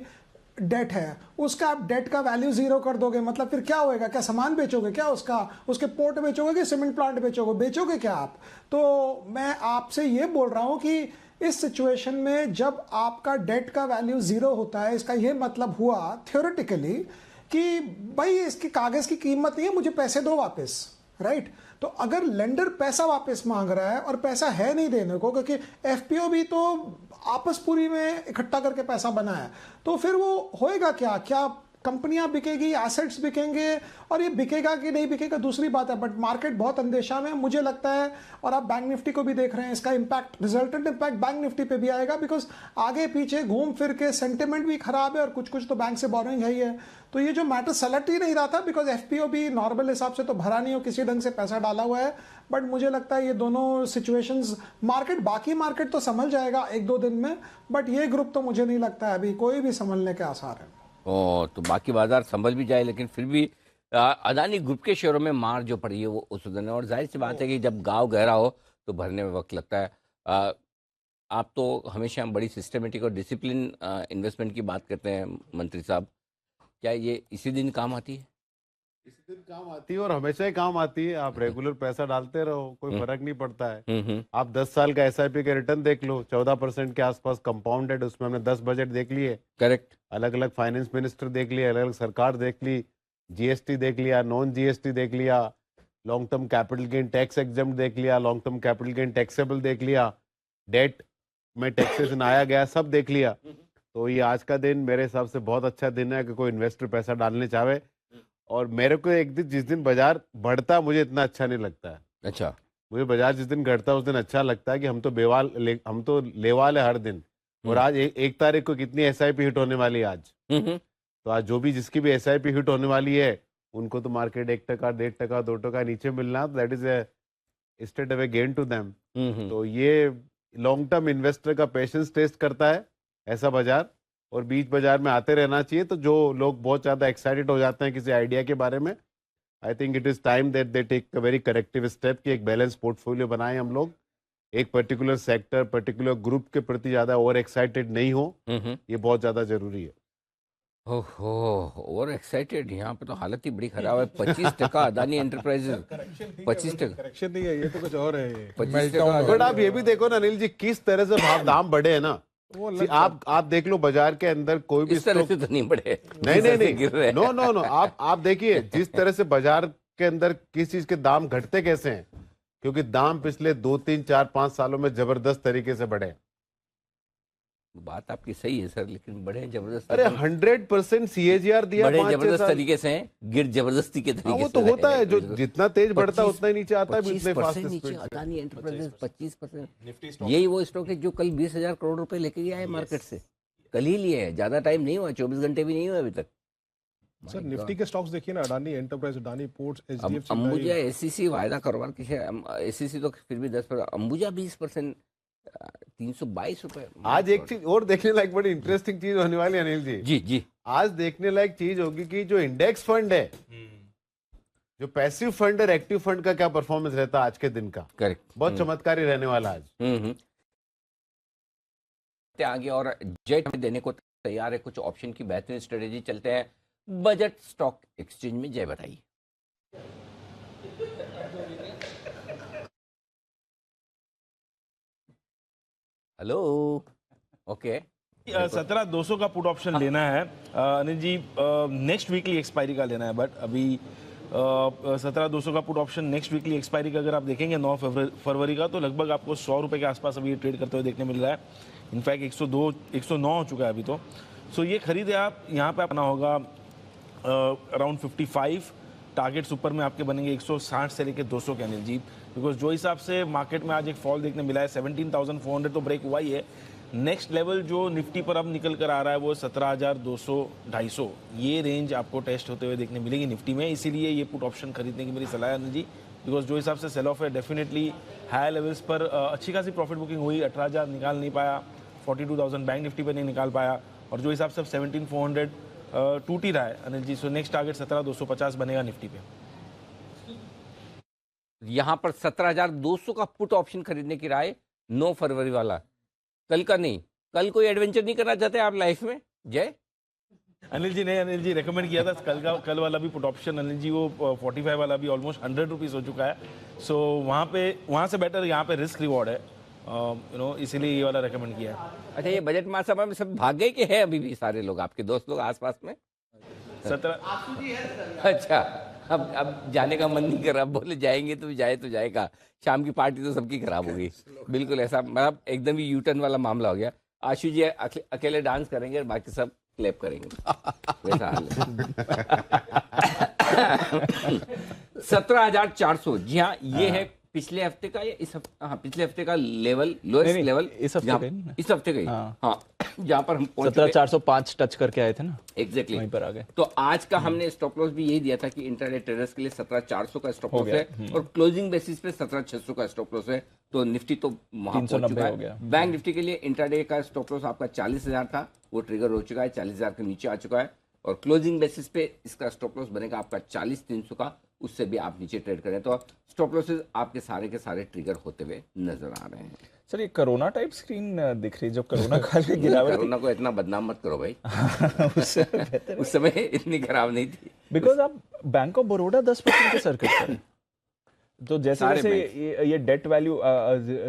डेट है, उसका आप डेट का वैल्यू जीरो कर दोगे, मतलब फिर क्या होएगा? क्या सामान बेचोगे क्या उसका? उसके पोर्ट बेचोगे कि सीमेंट प्लांट बेचोगे क्या आप? तो मैं आपसे ये बोल रहा हूं कि इस सिचुएशन में जब आपका डेट का वैल्यू जीरो होता है, इसका ये मतलब हुआ थ्योरेटिकली कि भाई इसकी कागज की कीमत नहीं है, मुझे पैसे दो वापस, राइट? तो अगर लेंडर पैसा वापस मांग रहा है और पैसा है नहीं देने को, क्योंकि एफपीओ भी तो आपस पूरी में इकट्ठा करके पैसा बना है, तो फिर वो होएगा क्या? क्या कंपनियां बिकेगी, एसेट्स बिकेंगे? और ये बिकेगा कि नहीं बिकेगा दूसरी बात है, बट मार्केट बहुत अंदेशा में मुझे लगता है। और आप बैंक निफ्टी को भी देख रहे हैं, इसका impact, resultant impact bank Nifty पे भी आएगा, बिकॉज आगे पीछे घूम फिर के सेंटिमेंट भी खराब है और कुछ कुछ तो बैंक से बोरोइंग है ही है। तो ये जो मैटर सेलेक्ट ही नहीं रहा था, बिकॉज एफपीओ भी नॉर्मल हिसाब से तो भरा नहीं हो, किसी ढंग से पैसा डाला हुआ है। बट मुझे लगता है ये दोनों सिचुएशंस, मार्केट, बाकी मार्केट तो संभल जाएगा 1-2 दिन में, बट ये ग्रुप तो मुझे नहीं लगता है अभी कोई भी संभलने के आसार है। तो बाकी बाजार संभल भी जाए, लेकिन फिर भी अदानी ग्रुप के शेयरों में मार जो पड़ी है वो उस दिन है। और जाहिर सी बात है कि जब गांव गहरा हो तो भरने में वक्त लगता है। आप तो हमेशा बड़ी सिस्टमेटिक और डिसिप्लिन इन्वेस्टमेंट की बात करते हैं मंत्री साहब, क्या ये इसी दिन काम आती है? इसी दिन काम आती है और हमेशा ही काम आती है। आप रेगुलर पैसा डालते रहो, कोई फर्क नहीं पड़ता है। आप 10 साल का एसआईपी का रिटर्न देख लो, 14% के आसपास कंपाउंडेड, उसमें हमने 10 बजट देख लिए, करेक्ट, अलग अलग फाइनेंस मिनिस्टर देख लिए, अलग अलग सरकार देख ली, जीएसटी देख लिया, नॉन जीएसटी देख लिया, long term capital gain tax exempt देख लिया, long term capital gain taxable देख लिया, डेट में टैक्सेशन आया गया, सब देख लिया। तो ये आज का दिन मेरे हिसाब से बहुत अच्छा दिन है कि कोई इन्वेस्टर पैसा डालने चाहे। और मेरे को एक दिन, जिस दिन बाजार बढ़ता मुझे इतना अच्छा नहीं लगता है। अच्छा, मुझे बाजार जिस दिन घटता उस दिन अच्छा लगता है कि हम तो लेवाल है हर दिन। और आज 1 तारीख को कितनी एसआईपी हिट होने वाली है आज। तो आज जो भी जिसकी भी एसआईपी हिट होने वाली है उनको तो मार्केट 1%, 1.5%, 2% नीचे मिलना, that is a straight away gain to them. तो ये लॉन्ग टर्म इन्वेस्टर का पेशेंस टेस्ट करता है ऐसा बाजार, और बीच बाजार में आते रहना चाहिए। तो जो लोग बहुत ज्यादा एक्साइटेड हो जाते हैं किसी आइडिया के बारे में, I think it is time that they take a very corrective step कि एक बैलेंस पोर्टफोलियो बनाएं हम लोग, एक पर्टिकुलर सेक्टर, पर्टिकुलर ग्रुप के प्रति ज्यादा ओवर एक्साइटेड नहीं हो, ये बहुत ज्यादा जरूरी है। ओहो, ओवर एक्साइटेड, यहाँ पे तो हालत ही बड़ी खराब है। 25% अदानी एंटरप्राइजेज, 25%। करेक्शन नहीं है, ये तो कुछ और है। 25%। बट आप ये भी देखो ना अनिल जी, किस तरह से दाम बढ़े हैं ना। आप देख लो बाजार के अंदर कोई भी इस तरह से तो नहीं बढ़े, नहीं गिर रहे हैं। नो आप देखिए जिस तरह से बाजार के अंदर किस चीज के दाम घटते कैसे हैं, क्योंकि दाम पिछले 2, 3, 4, 5 सालों में जबरदस्त तरीके से बढ़े। बात आपकी सही है सर, लेकिन बढ़े जबरदस्त। अरे 100% CAGR दिया, बड़े जबरदस्त तरीके से हैं, गिर जबरदस्ती के तरीके वो से तो होता है, जो रहे। जितना तेज बढ़ता है उतना ही नीचे आता है, इतने 25% फास्ट नीचे स्पीड से। अदानी एंटरप्राइजेज 25%। यही वो स्टॉक है जो कल 20,000 करोड़ रुपए लेके गया है मार्केट से, कल ही लिए हैं, ज्यादा टाइम नहीं हुआ, 24 घंटे भी नहीं हुए अभी तक। सर निफ्टी के स्टॉक्क्स देखिए ना, Adani enterprise, Adani ports, HDFC, Ambuja SCC वायदा कारोबार की है, एससीसी तो फिर भी 10%, अंबुजा 20%, 322 रुपए। आज एक चीज और देखने लायक बड़ी इंटरेस्टिंग चीज होने वाली है अनिल जी। जी आज देखने लायक चीज होगी कि जो इंडेक्स फंड है, जो पैसिव फंड और एक्टिव फंड का क्या परफॉर्मेंस रहता है आज के दिन का। करेक्ट, बहुत चमत्कारी रहने वाला आज। आगे और जेट देने को तैयार है कुछ ऑप्शन की बेहतरीन स्ट्रेटेजी। चलते हैं बजट स्टॉक एक्सचेंज में। जय बताइए। Hello, okay. 17,200 का पुट ऑप्शन लेना है Anil ji, next weekly expiry का लेना है। बट अभी 17,200 का put option next weekly expiry का अगर आप देखेंगे 9 फरवरी का, तो लगभग आपको 100 रुपए के आसपास अभी ये ट्रेड करते हुए देखने मिल रहा है। इनफैक्ट 109 हो चुका है अभी तो। सो ये खरीदे आप, यहाँ पे अपना होगा अराउंड 55 टारगेट्स ऊपर में आपके बनेंगे 160 से लेकर 200 के अनिल जी, बिकॉज जो हिसाब से मार्केट में आज एक फॉल देखने मिला है 17,400 तो ब्रेक हुआ ही है। नेक्स्ट लेवल जो निफ्टी पर अब निकल कर आ रहा है वो 17,200, 250, ये रेंज आपको टेस्ट होते हुए देखने मिलेगी निफ्टी में। इसीलिए ये पुट ऑप्शन खरीदने की मेरी सलाह है अनिल जी, बिकॉज जो हिसाब से सेल ऑफ है डेफिनेटली हाई लेवल्स पर अच्छी खासी प्रॉफिट बुकिंग हुई। 18,000 निकाल नहीं पाया, 42,000 बैंक निफ्टी पर नहीं निकाल पाया, और जो हिसाब से 17,400 टूट ही रहा है Anil ji. So next target 17,250 बनेगा निफ्टी पे। यहां पर 17,200 का पुट ऑप्शन खरीदने की राय 9 फरवरी वाला, कल का नहीं। कल कोई एडवेंचर नहीं करना चाहते आप लाइफ में? जय अनिल जी ने, अनिल जी रेकमेंड किया था कल वाला भी पुट ऑप्शन अनिल जी, वो 45 वाला भी ऑलमोस्ट 100 रुपीज़ हो चुका है। सो वहाँ से बेटर यहाँ पे रिस्क रिवॉर्ड है, इसीलिए ये वाला रेकमेंड किया है। अच्छा, ये बजट महासभा में सब भाग गए कि है अभी भी सारे लोग आपके दोस्त लोग आसपास में? अच्छा, अब जाने का मन नहीं कर रहा, बोले जाएंगे तो जाएगा, शाम की पार्टी तो सबकी खराब होगी। बिल्कुल ऐसा, मतलब एकदम ही यूटर्न वाला मामला हो गया। आशु जी अकेले डांस करेंगे और बाकी सब क्लैप करेंगे, वैसा हाल है। 17,400, जी हाँ, ये है पिछले हफ्ते का या इस हफ्ते, हाँ पिछले हफ्ते का लेवल, लोएस्ट लेवल इस हफ्ते का ही, हाँ जहाँ पर हम 17,405 टच करके आए थे ना, एग्जैक्टली वहीं पर आ गए। तो आज का हमने स्टॉप लॉस भी यही दिया था कि इंट्राडे ट्रेडर्स के लिए 17,400 का स्टॉप लॉस है और क्लोजिंग बेसिस पे 17,600 का स्टॉप लॉस है। तो निफ्टी तो वहां पहुंच चुका है। बैंक निफ्टी के लिए इंट्राडे का स्टॉप लॉस आपका 40,000 था, वो ट्रिगर हो चुका है, 40,000 के नीचे आ चुका है और क्लोजिंग बेसिस पे इसका स्टॉप लॉस बनेगा आपका 40,300 का, उससे भी आप नीचे ट्रेड करें तो स्टॉप लॉसेस आपके सारे के सारे ट्रिगर होते हुए नजर आ रहे हैं। सर ये कोरोना टाइप स्क्रीन दिख रही है, जो कोरोना काल में गिरावट, कोरोना को इतना बदनाम मत करो भाई। उस समय इतनी खराब नहीं थी, बिकॉज आप बैंक ऑफ बड़ौदा 10% के सर्किट पर, तो जैसे जैसे ये डेट वैल्यू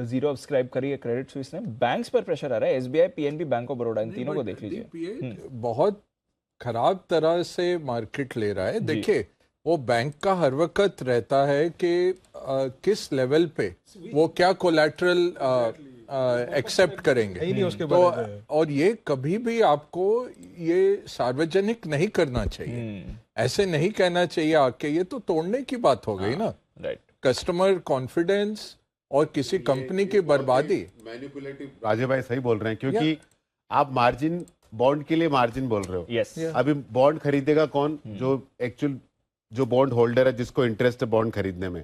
जीरो सब्सक्राइब करी है क्रेडिट स्विस ने, बैंक्स पर प्रेशर आ रहा है, SBI, PNB, Bank of Baroda, इन तीनों को देख लीजिए। बहुत खराब तरह से मार्केट ले रहा है। देखिए वो बैंक का हर वक्त रहता है कि किस लेवल पे वो क्या कोलैटरल एक्सेप्ट करेंगे, तो और ये कभी भी आपको ये सार्वजनिक नहीं करना चाहिए, ऐसे नहीं कहना चाहिए आके, ये तो तोड़ने की बात हो गई ना, राइट। कस्टमर कॉन्फिडेंस और किसी कंपनी की बर्बादी। मैनिपुलेटिव, राजे भाई सही बोल रहे हैं, क्योंकि आप मार्जिन, बॉन्ड के लिए मार्जिन बोल रहे हो। यस। अभी बॉन्ड खरीदेगा कौन? जो एक्चुअल जो बॉन्ड होल्डर है, जिसको इंटरेस्ट है बॉन्ड खरीदने में,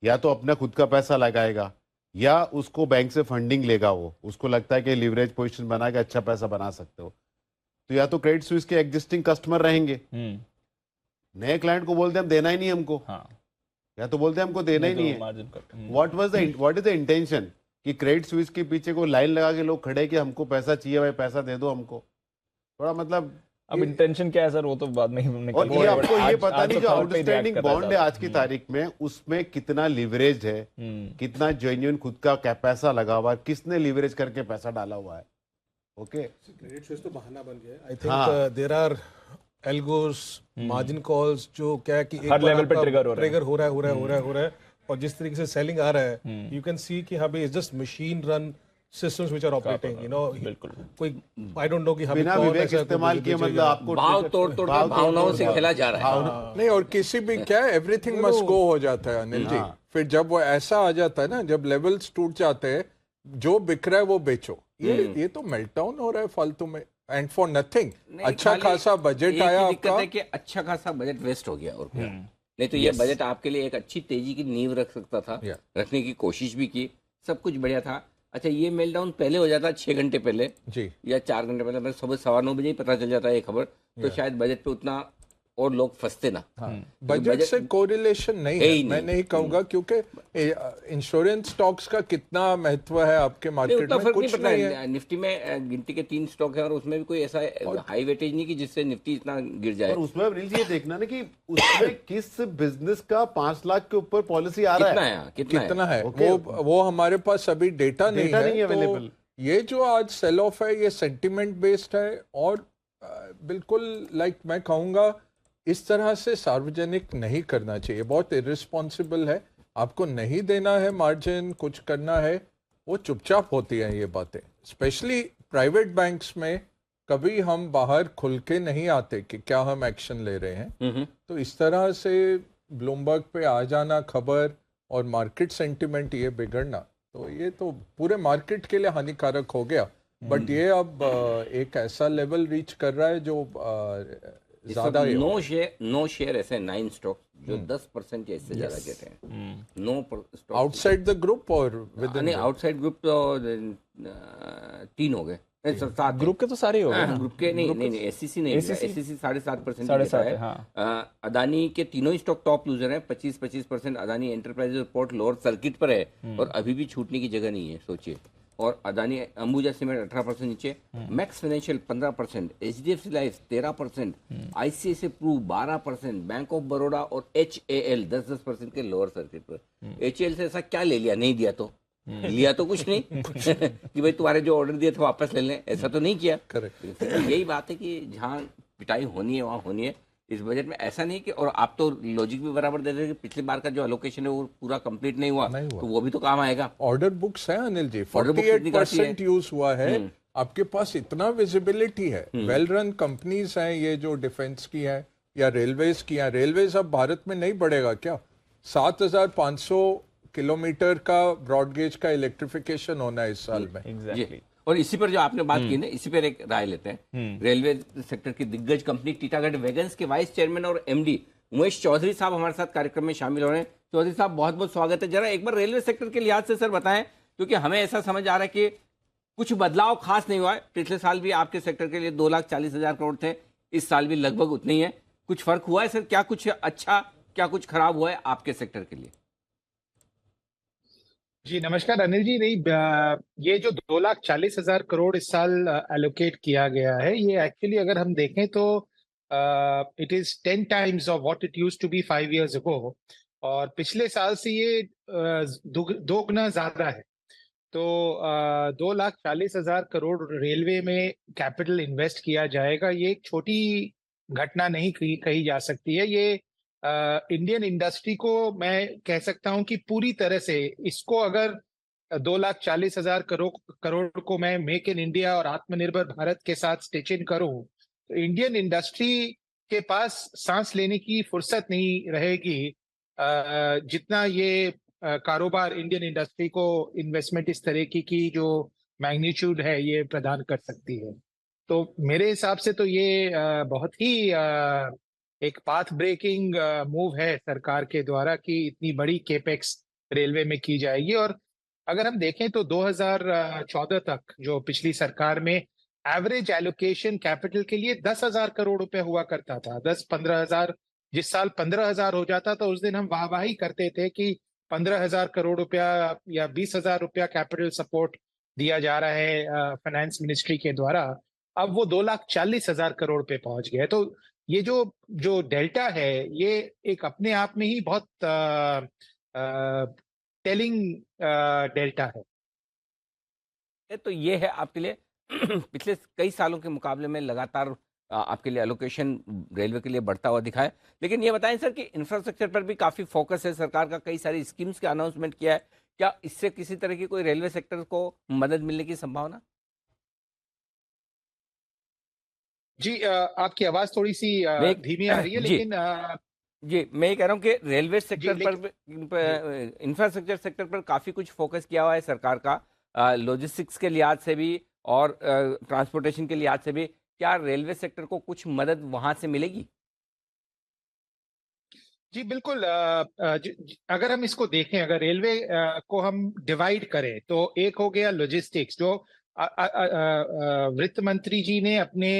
या तो अपना खुद का पैसा लगाएगा या उसको बैंक से फंडिंग लेगा, वो उसको लगता है कि लिवरेज पोजीशन बना के अच्छा पैसा बना सकते हो, तो या तो क्रेडिट स्विस के एग्जिस्टिंग कस्टमर रहेंगे, नए क्लाइंट को बोलते हैं हम देना ही नहीं हमको, या तो बोलते हैं हमको देना ही नहीं है। व्हाट इज द इंटेंशन कि क्रेडिट स्विस के पीछे को लाइन लगा के लोग खड़े कि हमको पैसा चाहिए भाई, पैसा दे दो हमको, थोड़ा मतलब अब इंटेंशन क्या है सर, वो तो बाद में ही और ये आपको ये पता नहीं जो आउटस्टैंडिंग बॉन्ड है आज की तारीख में, उसमें कितना लिवरेज है, कितना जेन्युइन खुद का पैसा लगा हुआ है, किसने लिवरेज करके पैसा डाला हुआ है। ओके, क्रेडिट स्विस तो बहाना बन गया। I think there are algos, margin calls, जो क्या है कि एक हर लेवल पे ट्रिगर हो रहा है और जिस तरीके से सेलिंग आ रहा है, यू कैन सी कि हाँ भाई it's just machine run systems which are operating, you know, बिल्कुल कोई I don't know कि हमें बिना विवेक इस्तेमाल किए मतलब आपको भाव तोड़ भावनाओं से खेला जा रहा है। नहीं, और किसी भी क्या है, एवरीथिंग मस्ट गो हो जाता है अनिल जी। फिर जब वो ऐसा आ जाता है ना, जब लेवल्स टूट जाते हैं, जो बिक रहा है वो बेचो, ये तो मेल्टडाउन हो रहा है फालतू में, एंड फॉर नथिंग। अच्छा खासा बजट आया आपका, है कि अच्छा खासा बजट वेस्ट हो गया, और नहीं तो ये बजट आपके लिए एक अच्छी तेजी की नींव रख सकता था, रखने की कोशिश भी की, सब कुछ बढ़िया था। अच्छा, ये मेल्टडाउन पहले हो जाता 6 घंटे पहले जी, या 4 घंटे पहले, मतलब सुबह 9:15 बजे ही पता चल जाता है ये खबर, तो शायद बजट पे उतना और लोग फंसते ना। बजट से कोरिलेशन नहीं है, मैं नहीं कहूंगा, क्योंकि इंश्योरेंस स्टॉक्स का कितना महत्व है आपके मार्केट में, कुछ नहीं है। निफ्टी में गिनती के 3 स्टॉक है और उसमें भी कोई ऐसा हाई वेटेज नहीं कि जिससे निफ्टी इतना गिर जाए। और उसमें अनिल जी ये देखना ना कि उसमें किस बिजनेस का 5 लाख के ऊपर पॉलिसी आ रहा है, कितना है वो हमारे पास अभी डेटा नहीं है अवेलेबल। ये जो आज सेल ऑफ है, ये सेंटिमेंट बेस्ड है और बिल्कुल मैं कहूँगा इस तरह से सार्वजनिक नहीं करना चाहिए, बहुत इर्रिस्पॉन्सिबल है। आपको नहीं देना है मार्जिन, कुछ करना है, वो चुपचाप होती हैं ये बातें। स्पेशली प्राइवेट बैंक्स में कभी हम बाहर खुल के नहीं आते कि क्या हम एक्शन ले रहे हैं, तो इस तरह से ब्लूमबर्ग पे आ जाना खबर और मार्केट सेंटिमेंट ये बिगड़ना, तो ये तो पूरे मार्केट के लिए हानिकारक हो गया। बट ये अब एक ऐसा लेवल रीच कर रहा है जो ज्यादा नो शेयर ऐसे 9 स्टॉक जो 10% या इससे ज्यादा गिरे हैं। No stock outside the group और विद इन आउटसाइड ग्रुप तो 3 हो गए, 7 ग्रुप के तो सारे हो गए। ग्रुप के नहीं एससीसी नहीं, एससीसी 7.5% है। अदानी के तीनों ही स्टॉक टॉप लूजर हैं, 25% Adani enterprises report lower circuit पर है और अभी भी छूटने की जगह नहीं है, सोचिए। और अदानी अंबुजा सीमेंट 18% नीचे, Max Financial 15%, HDFC Life 13%, ICICI Pru 12%, bank of Baroda और एचएएल 10% के लोअर सर्किट पर। एचएएल से ऐसा क्या ले लिया, नहीं दिया तो लिया तो कुछ नहीं कि भाई तुम्हारे जो ऑर्डर दिए थे वापस ले लें, ऐसा तो नहीं किया। करेक्ट, यही बात है कि जहाँ पिटाई होनी है वहाँ होनी है। इस बजट में ऐसा नहीं कि, और आप तो लॉजिक भी बराबर दे रहे हैं कि पिछली बार का जो एलोकेशन है वो पूरा कंप्लीट नहीं हुआ, तो वो भी तो काम आएगा। ऑर्डर बुक्स है अनिल जी, Order books कितनी काफी 48% यूज हुआ है। आपके पास इतना विजिबिलिटी है, वेल रन कंपनीज हैं ये जो डिफेंस की हैं या रेलवेज की हैं। रेलवेज अब भारत में नहीं बढ़ेगा क्या? 7500 किलोमीटर का ब्रॉडगेज का इलेक्ट्रिफिकेशन होना है इस साल में। एग्जैक्टली। और इसी पर जो आपने बात की ना, इसी पर एक राय लेते हैं। रेलवे सेक्टर की दिग्गज कंपनी टीटागढ़ वैगन्स के वाइस चेयरमैन और एमडी उमेश चौधरी साहब हमारे साथ कार्यक्रम में शामिल हो रहे हैं। चौधरी साहब, बहुत बहुत स्वागत है। जरा एक बार रेलवे सेक्टर के लिहाज से सर बताएं, क्योंकि हमें ऐसा समझ आ रहा है कि कुछ बदलाव खास नहीं हुआ है। पिछले साल भी आपके सेक्टर के लिए 2,40,000 करोड़ थे, इस साल भी लगभग उतने ही है। कुछ फर्क हुआ है सर? क्या कुछ अच्छा, क्या कुछ खराब हुआ है आपके सेक्टर के लिए? जी नमस्कार अनिल जी। नहीं, ये जो 2,40,000 करोड़ इस साल एलोकेट किया गया है, ये एक्चुअली अगर हम देखें तो it is 10 times of what it used to be 5 years ago, और पिछले साल से ये दो गुना ज्यादा है। तो 2,40,000 करोड़ रेलवे में कैपिटल इन्वेस्ट किया जाएगा, ये एक छोटी घटना नहीं कही जा सकती है। ये इंडियन इंडस्ट्री को मैं कह सकता हूं कि पूरी तरह से इसको अगर 2,40,000 करोड़ को मैं मेक इन इंडिया और आत्मनिर्भर भारत के साथ स्टिच इन करूं, तो इंडियन इंडस्ट्री के पास सांस लेने की फुर्सत नहीं रहेगी जितना ये कारोबार इंडियन इंडस्ट्री को इन्वेस्टमेंट इस तरह की जो मैग्नीट्यूड है ये प्रदान कर सकती है। तो मेरे हिसाब से तो ये बहुत ही एक पाथ ब्रेकिंग मूव है सरकार के द्वारा कि इतनी बड़ी केपेक्स रेलवे में की जाएगी। और अगर हम देखें तो 2014 तक जो पिछली सरकार में एवरेज एलोकेशन कैपिटल के लिए 10,000 करोड़ रुपए हुआ करता था। 10-15,000, जिस साल 15,000 हो जाता था उस दिन हम वाहवाही करते थे कि 15,000 करोड़ रुपया या 20,000 रुपया कैपिटल सपोर्ट दिया जा रहा है फाइनेंस मिनिस्ट्री के द्वारा। अब वो 2,40,000 करोड़ पे पहुंच गया है। तो ये जो डेल्टा है ये एक अपने आप में ही बहुत टेलिंग डेल्टा है। तो ये है आपके लिए पिछले कई सालों के मुकाबले में लगातार आपके लिए एलोकेशन रेलवे के लिए बढ़ता हुआ दिखा है। लेकिन ये बताएं सर कि इंफ्रास्ट्रक्चर पर भी काफी फोकस है सरकार का, कई सारी स्कीम्स का अनाउंसमेंट किया है, क्या इससे किसी तरह की कोई रेलवे सेक्टर को मदद मिलने की संभावना? जी आपकी आवाज थोड़ी सी धीमी आ रही है, लेकिन जी मैं ये कह रहा हूँ कि रेलवे सेक्टर पर, इंफ्रास्ट्रक्चर सेक्टर पर काफी कुछ फोकस किया हुआ है सरकार का, लॉजिस्टिक्स के लिहाज से भी और ट्रांसपोर्टेशन के लिहाज से भी। क्या रेलवे सेक्टर को कुछ मदद वहां से मिलेगी? जी बिल्कुल। अगर हम इसको देखें, अगर रेलवे को हम डिवाइड करें तो एक हो गया लॉजिस्टिक्स, जो वित्त मंत्री जी ने अपने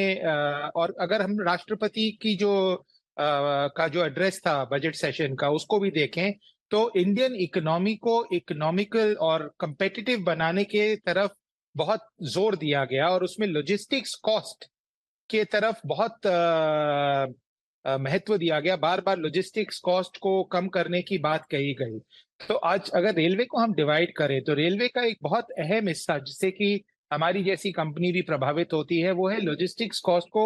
और अगर हम राष्ट्रपति की का जो एड्रेस था बजट सेशन का उसको भी देखें तो इंडियन इकोनॉमी को इकोनॉमिकल और कंपेटिटिव बनाने के तरफ बहुत जोर दिया गया, और उसमें लॉजिस्टिक्स कॉस्ट के तरफ बहुत महत्व दिया गया। बार बार लॉजिस्टिक्स कॉस्ट को कम करने की बात कही गई। तो आज अगर रेलवे को हम डिवाइड करें तो रेलवे का एक बहुत अहम हिस्सा जिससे कि हमारी जैसी कंपनी भी प्रभावित होती है वो है लॉजिस्टिक्स कॉस्ट को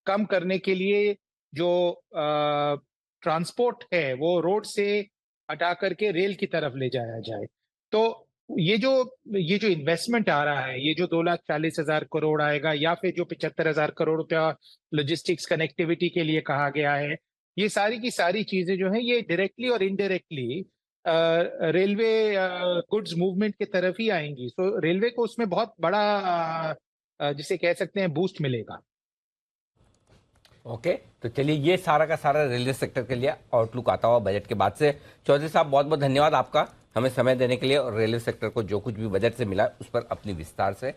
कम करने के लिए जो ट्रांसपोर्ट है वो रोड से हटा करके रेल की तरफ ले जाया जाए। तो ये जो इन्वेस्टमेंट आ रहा है, ये जो 2,40,000 करोड़ आएगा या फिर जो 75,000 करोड़ रुपया लॉजिस्टिक्स कनेक्टिविटी के लिए कहा गया है, ये सारी की सारी चीजें जो हैं ये डायरेक्टली और इनडायरेक्टली रेलवे गुड्स मूवमेंट की तरफ ही आएंगी। तो रेलवे को उसमें बहुत बड़ा जिसे कह सकते हैं बूस्ट मिलेगा। ओके, तो चलिए ये सारा का सारा रेलवे सेक्टर के लिए आउटलुक आता हुआ बजट के बाद से। चौधरी साहब बहुत बहुत धन्यवाद आपका हमें समय देने के लिए, और रेलवे सेक्टर को जो कुछ भी बजट से मिला उस पर अपनी विस्तार से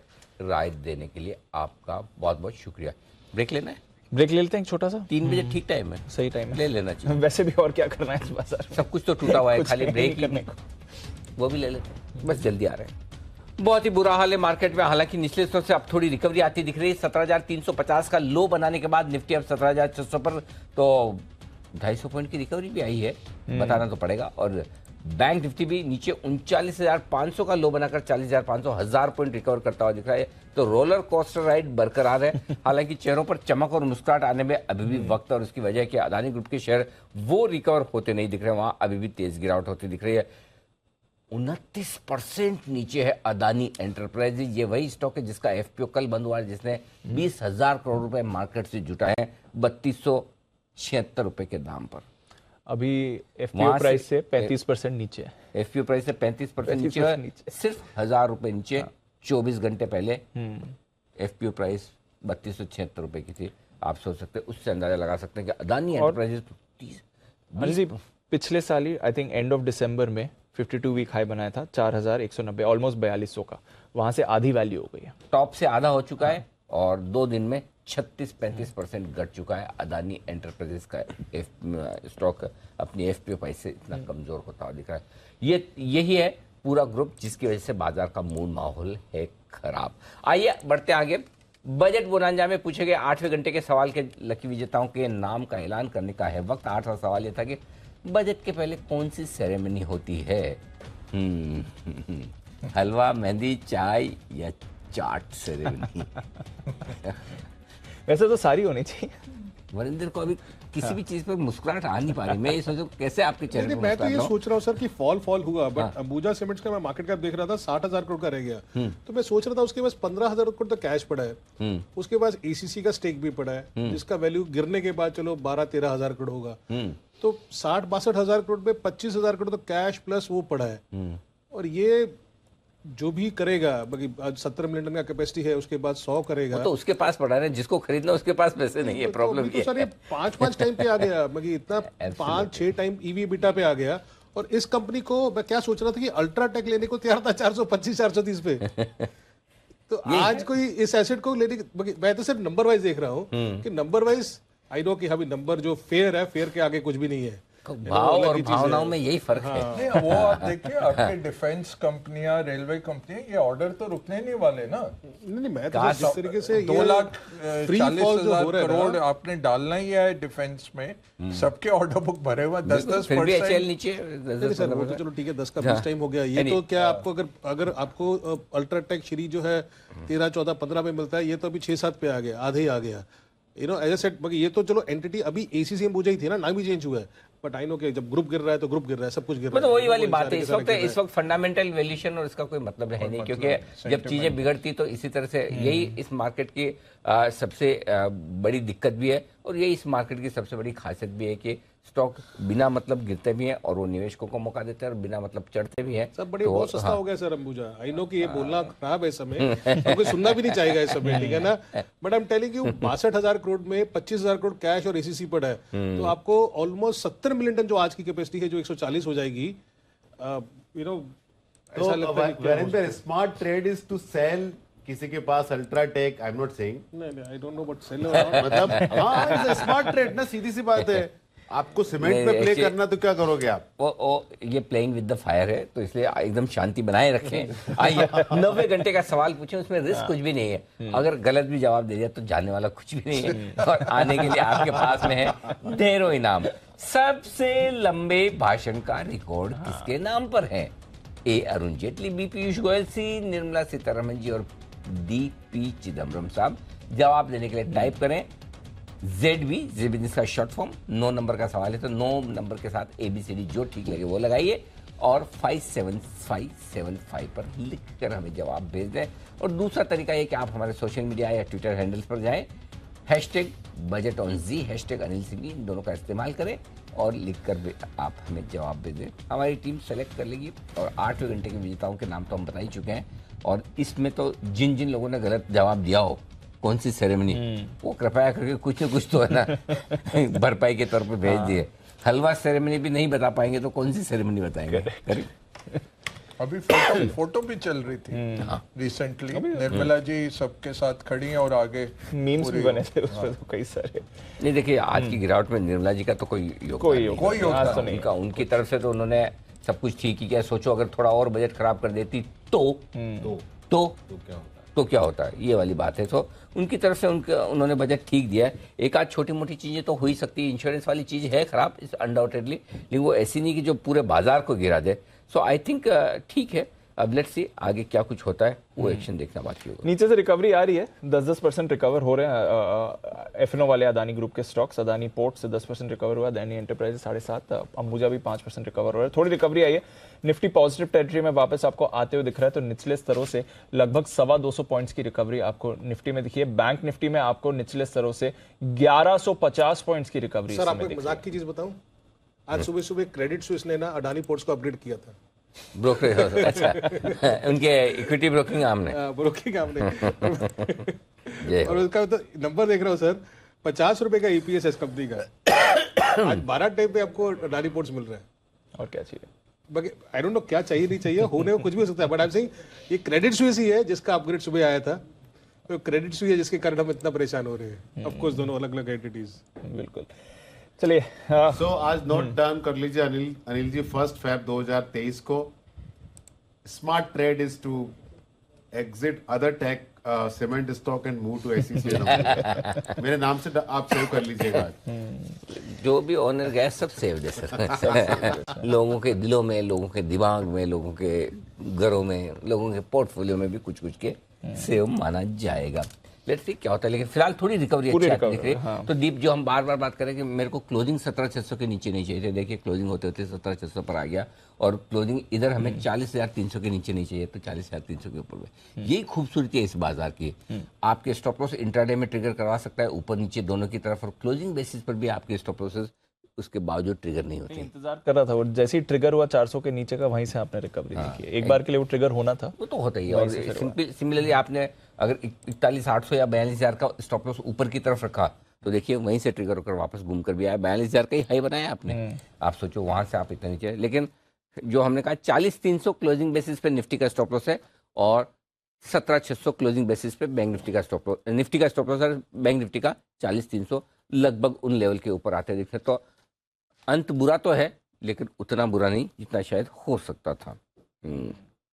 राय देने के लिए आपका बहुत बहुत शुक्रिया। ब्रेक लेना है? ब्रेक ले लेते हैं छोटा सा। 3 बजे ठीक टाइम है, सही टाइम है, ले लेना चाहिए। वैसे भी और क्या करना है इस बाजार में? सब कुछ तो टूटा हुआ है, खाली ब्रेक करने को वो भी ले लेते हैं, बस जल्दी आ रहे हैं। बहुत ही बुरा हाल है मार्केट में, हालांकि निचले स्तर से अब थोड़ी रिकवरी आती दिख रही है। 17,350 का लो बनाने के बाद निफ्टी अब 17,600 पर, तो 250 पॉइंट की रिकवरी भी आई है, बताना तो पड़ेगा। और बैंक निफ्टी भी नीचे 39,500 का लो बनाकर 40,500 1000 पॉइंट रिकवर करता हुआ दिख रहा है। तो रोलर कोस्टर राइड बरकरार है। हालांकि चेहरों पर चमक और मुस्कुराहट आने में अभी भी वक्त, और उसकी वजह है कि अदानी ग्रुप के शेयर वो रिकवर होते नहीं दिख रहे, वहां अभी भी तेज गिरावट होती दिख रही है। 29% नीचे है अदानी एंटरप्राइजेज। ये वही स्टॉक है जिसका एफपीओ कल बंद हुआ है, जिसने 20,000 करोड़ रुपए मार्केट से जुटाए हैं 3276 रुपए के दाम पर। अभी एफपीओ प्राइस से 35% नीचे है। एफपीओ प्राइस से 35% नीचे है, सिर्फ 1000 रुपए नीचे। 24 घंटे पहले एफपीओ प्राइस 3276 रुपए की थी। आप सोच सकते हैं, उससे अंदाजा लगा सकते हैं कि अदानी एंटरप्राइजेज पिछले साल ही आई थिंक एंड ऑफ दिसंबर में 52 वीक हाई बनाया था 4190, ऑलमोस्ट 4200 का, वहां से आधी वैल्यू हो गई है। टॉप से आधा हो चुका है और 2 दिन में 36-35% घट चुका है अदानी एंटरप्राइजेज का स्टॉक। अपनी एफपीओ प्राइस से इतना कमजोर होता हुआ दिख रहा है। यही है पूरा ग्रुप जिसकी वजह से बाजार का मूड माहौल है खराब। आइए बढ़ते आगे। बजट बोनांजा में पूछे गए 8वें घंटे के सवाल के लकी विजेताओं के नाम का ऐलान करने का है वक्त। 8वां सवाल यह था कि बजट के पहले कौन सी सेरेमनी होती है? हलवा, मेहंदी, चाय या चाट सेरेमनी? वैसे तो सारी होनी चाहिए। वरिंदर को अभी किसी भी चीज पर मुस्कुराहट आ नहीं पा रही। मैं ये सोचूं कैसे आपके चेहरे पर मैं तो ये मुस्कुराहट सोच रहा हूँ सर कि फॉल हुआ, बट अंबुजा सीमेंट्स का मैं मार्केट कैप देख रहा था 60,000 करोड़ का रह गया। तो मैं सोच रहा था उसके पास 15,000 करोड़ तो कैश पड़ा है, उसके पास एसीसी का स्टेक भी पड़ा है जिसका वैल्यू गिरने के बाद चलो 12-13,000 करोड़ होगा। तो 60-62,000 करोड़ में 25,000 करोड़ तो कैश प्लस वो पड़ा है। और ये जो भी करेगा, बाकी आज 17 मिलियन टन का कैपेसिटी है, उसके बाद 100 करेगा तो उसके पास पड़ा है, जिसको खरीदना उसके पास पैसे नहीं है। प्रॉब्लम तो सर ये 5 टाइम पे आ गया, बाकी इतना 5-6 टाइम ईवी बीटा पे आ गया। और इस कंपनी को मैं क्या सोच रहा था कि अल्ट्राटेक लेने को तैयार था 425-430 पे। तो आज कोई इस एसेट को लेने की, मैं तो सिर्फ नंबर वाइज देख रहा हूँ कि नंबर वाइज आई नो कि हाँ नंबर जो फेयर है, फेयर के आगे कुछ भी नहीं है। भाव और भावनाओं में यही फर्क है। नहीं, वो आप देखिए आपके डिफेंस कंपनियां, रेलवे कंपनियां, ये ऑर्डर तो रुकने नहीं वाले ना। नहीं, मैं तो जिस तरीके से 2,40,000 करोड़ आपने डालना ही है डिफेंस में, सबके ऑर्डर बुक भरे हुए 10-10% नीचे। सर वो तो चलो ठीक है, 10 का 20 टाइम हो गया। ये तो क्या आपको अगर आपको अल्ट्राटेक श्री जो है 13, 14, 15 में मिलता है, ये तो अभी 6-7 पे आ गया, आधे ही आ गया। एज ए सेट, ये तो चलो एंटिटी अभी एसीसी अंबुजा ही थी ना, नाम भी चेंज हुआ है, बट आई नो कि जब ग्रुप गिर रहा है तो ग्रुप गिर रहा है, सब कुछ गिर रहा है। मतलब वही वाली बात है, इस वक्त फंडामेंटल वैल्यूएशन और इसका कोई मतलब है नहीं, क्योंकि जब चीजें बिगड़ती तो इसी तरह से यही इस मार्केट की सबसे बड़ी दिक्कत भी है, और यही इस मार्केट की सबसे बड़ी खासियत भी है कि स्टॉक बिना मतलब गिरते भी हैं और वो निवेशकों को मौका देते हैं, और बिना मतलब चढ़ते भी हैं। सब बड़ी बहुत सस्ता हो गया सर अंबुजा। आई नो कि ये बोलना खराब है इस समय, तो कोई सुनना भी नहीं चाहेगा इस समय, ठीक है ना, but I am telling you 62,000 crore में 25,000 करोड़ कैश और एसीसी पड़ा है, तो आपको ऑलमोस्ट 70 मिलियन टन जो आज की कैपेसिटी है, जो 140 हो जाएगी, ऐसा लगता है smart trade is to sell किसी के पास UltraTech. I am not saying, नहीं I don't know but sell, मतलब हाँ इट्स अ स्मार्ट ट्रेड ना, सीधी सी बात है। आपको सीमेंट में प्ले करना तो क्या करोगे आप? ये प्लेइंग विद द फायर है, तो इसलिए एकदम शांति बनाए रखें। आइए 90 घंटे का सवाल पूछें, उसमें रिस्क कुछ भी नहीं है। अगर गलत भी जवाब दे दिया तो जाने वाला कुछ भी नहीं है, और आने के लिए आपके पास में है ढेरों इनाम। सबसे लंबे भाषण का रिकॉर्ड किसके नाम पर है? ए अरुण जेटली, बी पीयूष गोयल, सी निर्मला सीतारमण जी, और डी पी चिदम्बरम साहब। जवाब देने के लिए टाइप करें ZB, बिजनेस का शॉर्ट फॉर्म। 9 नंबर का सवाल है, तो 9 नंबर के साथ ABCD जो ठीक लगे वो लगाइए, और 57575 पर लिख कर हमें जवाब भेज दें। और दूसरा तरीका ये कि आप हमारे सोशल मीडिया या ट्विटर हैंडल्स पर जाएं, #BudgetOnZ, #अनिल सिंघी, इन दोनों का इस्तेमाल करें और लिखकर भी आप हमें जवाब भेज दें। हमारी टीम सेलेक्ट कर लेगी, और 8वें घंटे के विजेताओं के नाम तो हम बता ही चुके हैं, और इसमें तो जिन जिन लोगों ने गलत जवाब दिया हो कौन सी सेरेमनी, वो कृपया करके कुछ न कुछ तो है ना भरपाई के तौर पे भेज दिए। हलवा सेरेमनी भी नहीं बता पाएंगे तो कौन सी सेरेमनी बताएंगे? अभी फोटो भी चल रही थी रिसेंटली, निर्मला जी सबके साथ खड़ी हैं और आगे मीम्स भी बने थे उसमें तो कई सारे। नहीं देखिए, आज की गिरावट में निर्मला जी का तो कोई योगदान नहीं, उनकी तरफ से तो उन्होंने सब कुछ ठीक ही किया। सोचो अगर थोड़ा और बजट खराब कर देती तो क्या होता? तो क्या होता है, ये वाली बात है। तो उनकी तरफ से उन्होंने बजट ठीक दिया है। एक आध छोटी मोटी चीज़ें तो हो ही सकती है, इंश्योरेंस वाली चीज़ है खराब इस अनडाउटेडली, लेकिन वो ऐसी नहीं कि जो पूरे बाजार को गिरा दे। सो आई थिंक ठीक है। अब लेट्स सी आगे क्या कुछ होता है, वो एक्शन देखना बाकी होगा। नीचे से रिकवरी आ रही है, 10% रिकवर हो रहे हैं एफएनओ वाले अदानी ग्रुप के स्टॉक्स। अदानी पोर्ट से 10% रिकवर हुआ, अदानी एंटरप्राइजेस 7.5, अंबुजा भी 5% रिकवर हो रहा है। थोड़ी रिकवरी आई है, निफ्टी पॉजिटिव टेरिटरी में वापस आपको आते हुए दिख रहा है। तो निचले स्तरों से लगभग 225 पॉइंट्स की रिकवरी आपको निफ्टी में दिखी है। बैंक निफ्टी में आपको निचले स्तरों से 1150 पॉइंट्स की रिकवरी। सर आपको एक मजाक की चीज बताऊं, आज सुबह सुबह क्रेडिट स्विस ने ना अडानी पोर्ट्स को अपडेट किया था। ब्रोकर अच्छा उनके इक्विटी ब्रोकिंग आर्म ने और उसका तो नंबर देख रहा हूँ सर, 50 रुपए का ईपीएस इस कंपनी का आज 12 टाइम पे आपको अडानी पोर्ट्स मिल रहा है। और क्या चाहिए, बाकी आई डोंट नो क्या चाहिए नहीं चाहिए, होने को कुछ भी हो सकता है, बट आई एम सेइंग ये क्रेडिट स्विस ही है जिसका अपग्रेड सुबह आया था। तो क्रेडिट स्विस है जिसके कारण हम इतना परेशान हो रहे हैं। ऑफ कोर्स दोनों अलग अलग एंटिटीज। बिल्कुल, चलिए सो आज नोट डाउन कर लीजिए अनिल जी, 1 Feb 2023 को smart trade is to exit other tech cement stock and move to SEC. मेरे नाम से आप सेव कर लीजिएगा। जो भी ओनर गए सब सेव दे सर लोगों के दिलों में, लोगों के दिमाग में, लोगों के घरों में, लोगों के पोर्टफोलियो में भी कुछ कुछ के सेव माना जाएगा। लेट्स सी क्या होता है, लेकिन फिलहाल थोड़ी रिकवरी अच्छी दिख रही है। हाँ। तो दीप जो हम बार बार बात करें कि मेरे को क्लोजिंग 17,600 के नीचे नहीं चाहिए थे, देखिए क्लोजिंग होते होते 17,600 पर आ गया और क्लोजिंग इधर हमें 40,300 के नीचे नहीं चाहिए, तो 40,300 के ऊपर में। यही खूबसूरती है इस बाजार की। आपके स्टॉप लॉस इंट्राडे में ट्रिगर करवा सकता है, ऊपर नीचे दोनों की तरफ, और क्लोजिंग बेसिस पर भी आपके स्टॉप लॉसेस उसके बावजूद ट्रिगर नहीं होते। इंतजार कर रहा था, और जैसे ही ट्रिगर हुआ 400 के नीचे का, वहीं से आपने रिकवरी देखी है। एक बार के लिए वो ट्रिगर होना था, वो तो होता ही है। और सिमिलरली आपने अगर 41,800 या 42,000 का स्टॉप लॉस ऊपर की तरफ रखा तो देखिए वहीं से ट्रिगर होकर वापस घूम कर भी आया। 42,000 का ही हाई बनाया आपने, आप सोचो वहां से आप इतना नीचे। लेकिन जो हमने कहा 40,300 क्लोजिंग बेसिस पे निफ्टी का स्टॉप लॉस है और 17,600 क्लोजिंग बेसिस पे बैंक निफ्टी का स्टॉप लॉस, निफ्टी का स्टॉप लॉस है, बैंक निफ्टी का 40,300 लगभग उन लेवल के ऊपर आते दिखते। तो अंत बुरा तो है लेकिन उतना बुरा नहीं जितना शायद हो सकता था।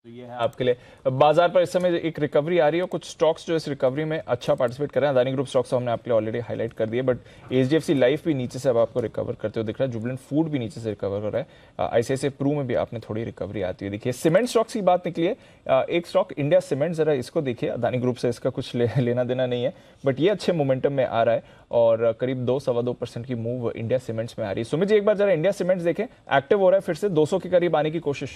तो ये है आपके लिए बाजार पर इस समय एक रिकवरी आ रही है। कुछ स्टॉक्स जो इस रिकवरी में अच्छा पार्टिसिपेट कर रहे हैं। अदानी ग्रुप स्टॉक्स हमने आपके लिए ऑलरेडी हाईलाइट कर दिए, बट एचडीएफसी लाइफ भी नीचे से अब आपको रिकवर करते हुए दिख रहा है। जुबिलेंट फूड भी नीचे से रिकवर हो रहा है। आईसीआईसीआई प्रू में भी आपने थोड़ी रिकवरी आती हुई देखिए। सीमेंट स्टॉक्स की बात निकली है, एक स्टॉक इंडिया सीमेंट, जरा इसको देखिए। अदानी ग्रुप से इसका कुछ लेना देना नहीं है, बट ये अच्छे मोमेंटम में आ रहा है और करीब 2-2.25% की मूव इंडिया सीमेंट्स में आ रही है। सुमित जी एक बार जरा इंडिया सीमेंट्स देखें, एक्टिव हो रहा है फिर से 200 के करीब आने की कोशिश।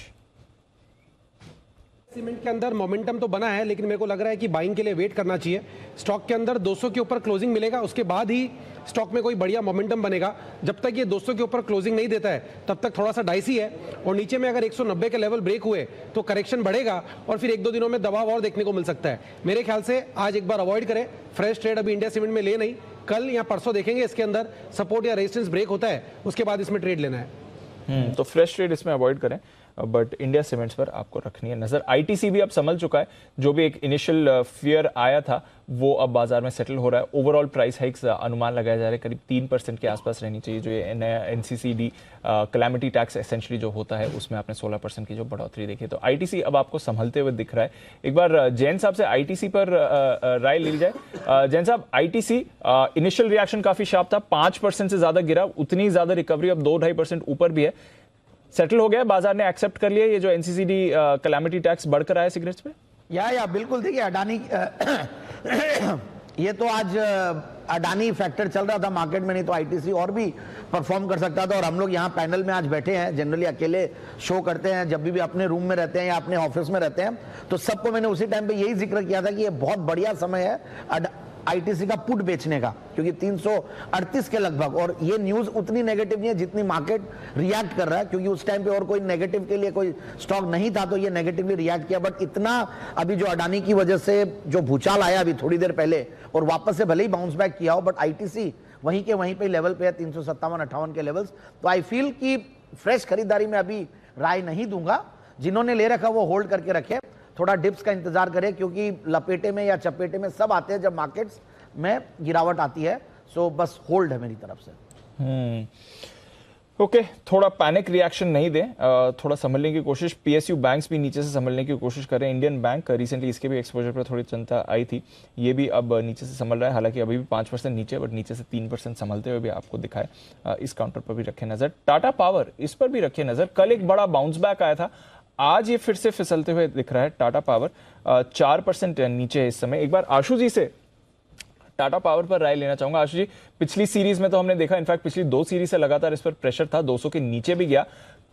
सीमेंट के अंदर मोमेंटम तो बना है, लेकिन मेरे को लग रहा है कि बाइंग के लिए वेट करना चाहिए। स्टॉक के अंदर 200 के ऊपर क्लोजिंग मिलेगा, उसके बाद ही स्टॉक में कोई बढ़िया मोमेंटम बनेगा। जब तक ये 200 के ऊपर क्लोजिंग नहीं देता है तब तक थोड़ा सा डाइसी है, और नीचे में अगर 190 के लेवल ब्रेक हुए तो करेक्शन बढ़ेगा और फिर 1-2 दिनों में दबाव और देखने को मिल सकता है। मेरे ख्याल से आज एक बार अवॉइड करें, फ्रेश ट्रेड अभी इंडिया सीमेंट में ले नहीं, कल या परसों देखेंगे इसके अंदर सपोर्ट या रेजिस्टेंस ब्रेक होता है, उसके बाद इसमें ट्रेड लेना है। तो फ्रेश ट्रेड इसमें अवॉइड करें, बट इंडिया सीमेंट्स पर आपको रखनी है नजर। आईटीसी भी अब संभल चुका है, जो भी एक इनिशियल फियर आया था वो अब बाजार में सेटल हो रहा है। ओवरऑल प्राइस हाइक्स अनुमान लगाया जा रहा है करीब 3% के आसपास रहनी चाहिए। जो ये नया एनसीसीडी कैलामिटी टैक्स एसेंशियली जो होता है उसमें आपने 16% की जो बढ़ोतरी देखी, तो आईटीसी अब आपको संभलते हुए दिख रहा है। एक बार जैन साहब से आईटीसी पर राय ले ली जाए। जैन साहब, आईटीसी इनिशियल रिएक्शन काफी शार्प था, 5% से ज्यादा गिरा, उतनी ज्यादा रिकवरी अब 2-2.5% ऊपर भी है, सेटल हो गया, बाजार ने एक्सेप्ट कर लिया ये जो एनसीसीडी कैलामिटी टैक्स बढ़कर आया सिगरेट्स पे। या बिल्कुल, देखिए अडानी ये तो आज अडानी फैक्टर चल रहा था मार्केट में, नहीं तो आईटीसी और भी परफॉर्म कर सकता था। और हम लोग यहाँ पैनल में आज बैठे हैं, जनरली अकेले शो करते हैं जब भी अपने रूम में रहते हैं या अपने ऑफिस में रहते हैं, तो सबको मैंने उसी टाइम पे यही जिक्र किया था कि ये बहुत बढ़िया समय है आईटीसी का पुट बेचने का, क्योंकि 338 के लगभग, और ये न्यूज उतनी नेगेटिव नहीं है जितनी मार्केट रिएक्ट कर रहा है, क्योंकि उस टाइम पे और कोई नेगेटिव के लिए कोई स्टॉक नहीं था तो ये नेगेटिवली रिएक्ट किया। बट इतना अभी जो अडानी की वजह से जो भूचाल आया अभी थोड़ी देर पहले और वापस से भले ही बाउंस बैक किया हो, बट आईटीसी वहीं के वहीं पे लेवल पे है, 357-58 के लेवल्स। तो आई फील कि फ्रेश खरीदारी में अभी राय नहीं दूंगा, जिन्होंने ले रखा वो होल्ड करके रखे, थोड़ा डिप्स का इंतजार करें, क्योंकि लपेटे में या चपेटे में सब आते हैं जब मार्केट्स में गिरावट आती है। सो बस होल्ड है मेरी तरफ से। ओके थोड़ा पैनिक रिएक्शन नहीं दें, थोड़ा संभलने की कोशिश। पीएसयू बैंक्स भी नीचे से संभलने की कोशिश कर रहे हैं। इंडियन बैंक रिसेंटली इसके भी एक्सपोजर पर थोड़ी चिंता आई थी, ये भी अब नीचे से संभल रहा है, हालांकि अभी भी 5% नीचे, बट नीचे से 3% संभलते हुए भी आपको दिखाए। इस काउंटर पर भी रखें नजर। टाटा पावर, इस पर भी रखें नजर। कल एक बड़ा बाउंस बैक आया था, आज ये फिर से फिसलते हुए दिख रहा है। टाटा पावर 4% नीचे है इस समय। एक बार आशु जी से टाटा पावर पर राय लेना चाहूंगा। आशु जी, पिछली सीरीज में तो हमने देखा, इनफैक्ट पिछली 2 सीरीज से लगातार इस पर प्रेशर था, 200 के नीचे भी गया,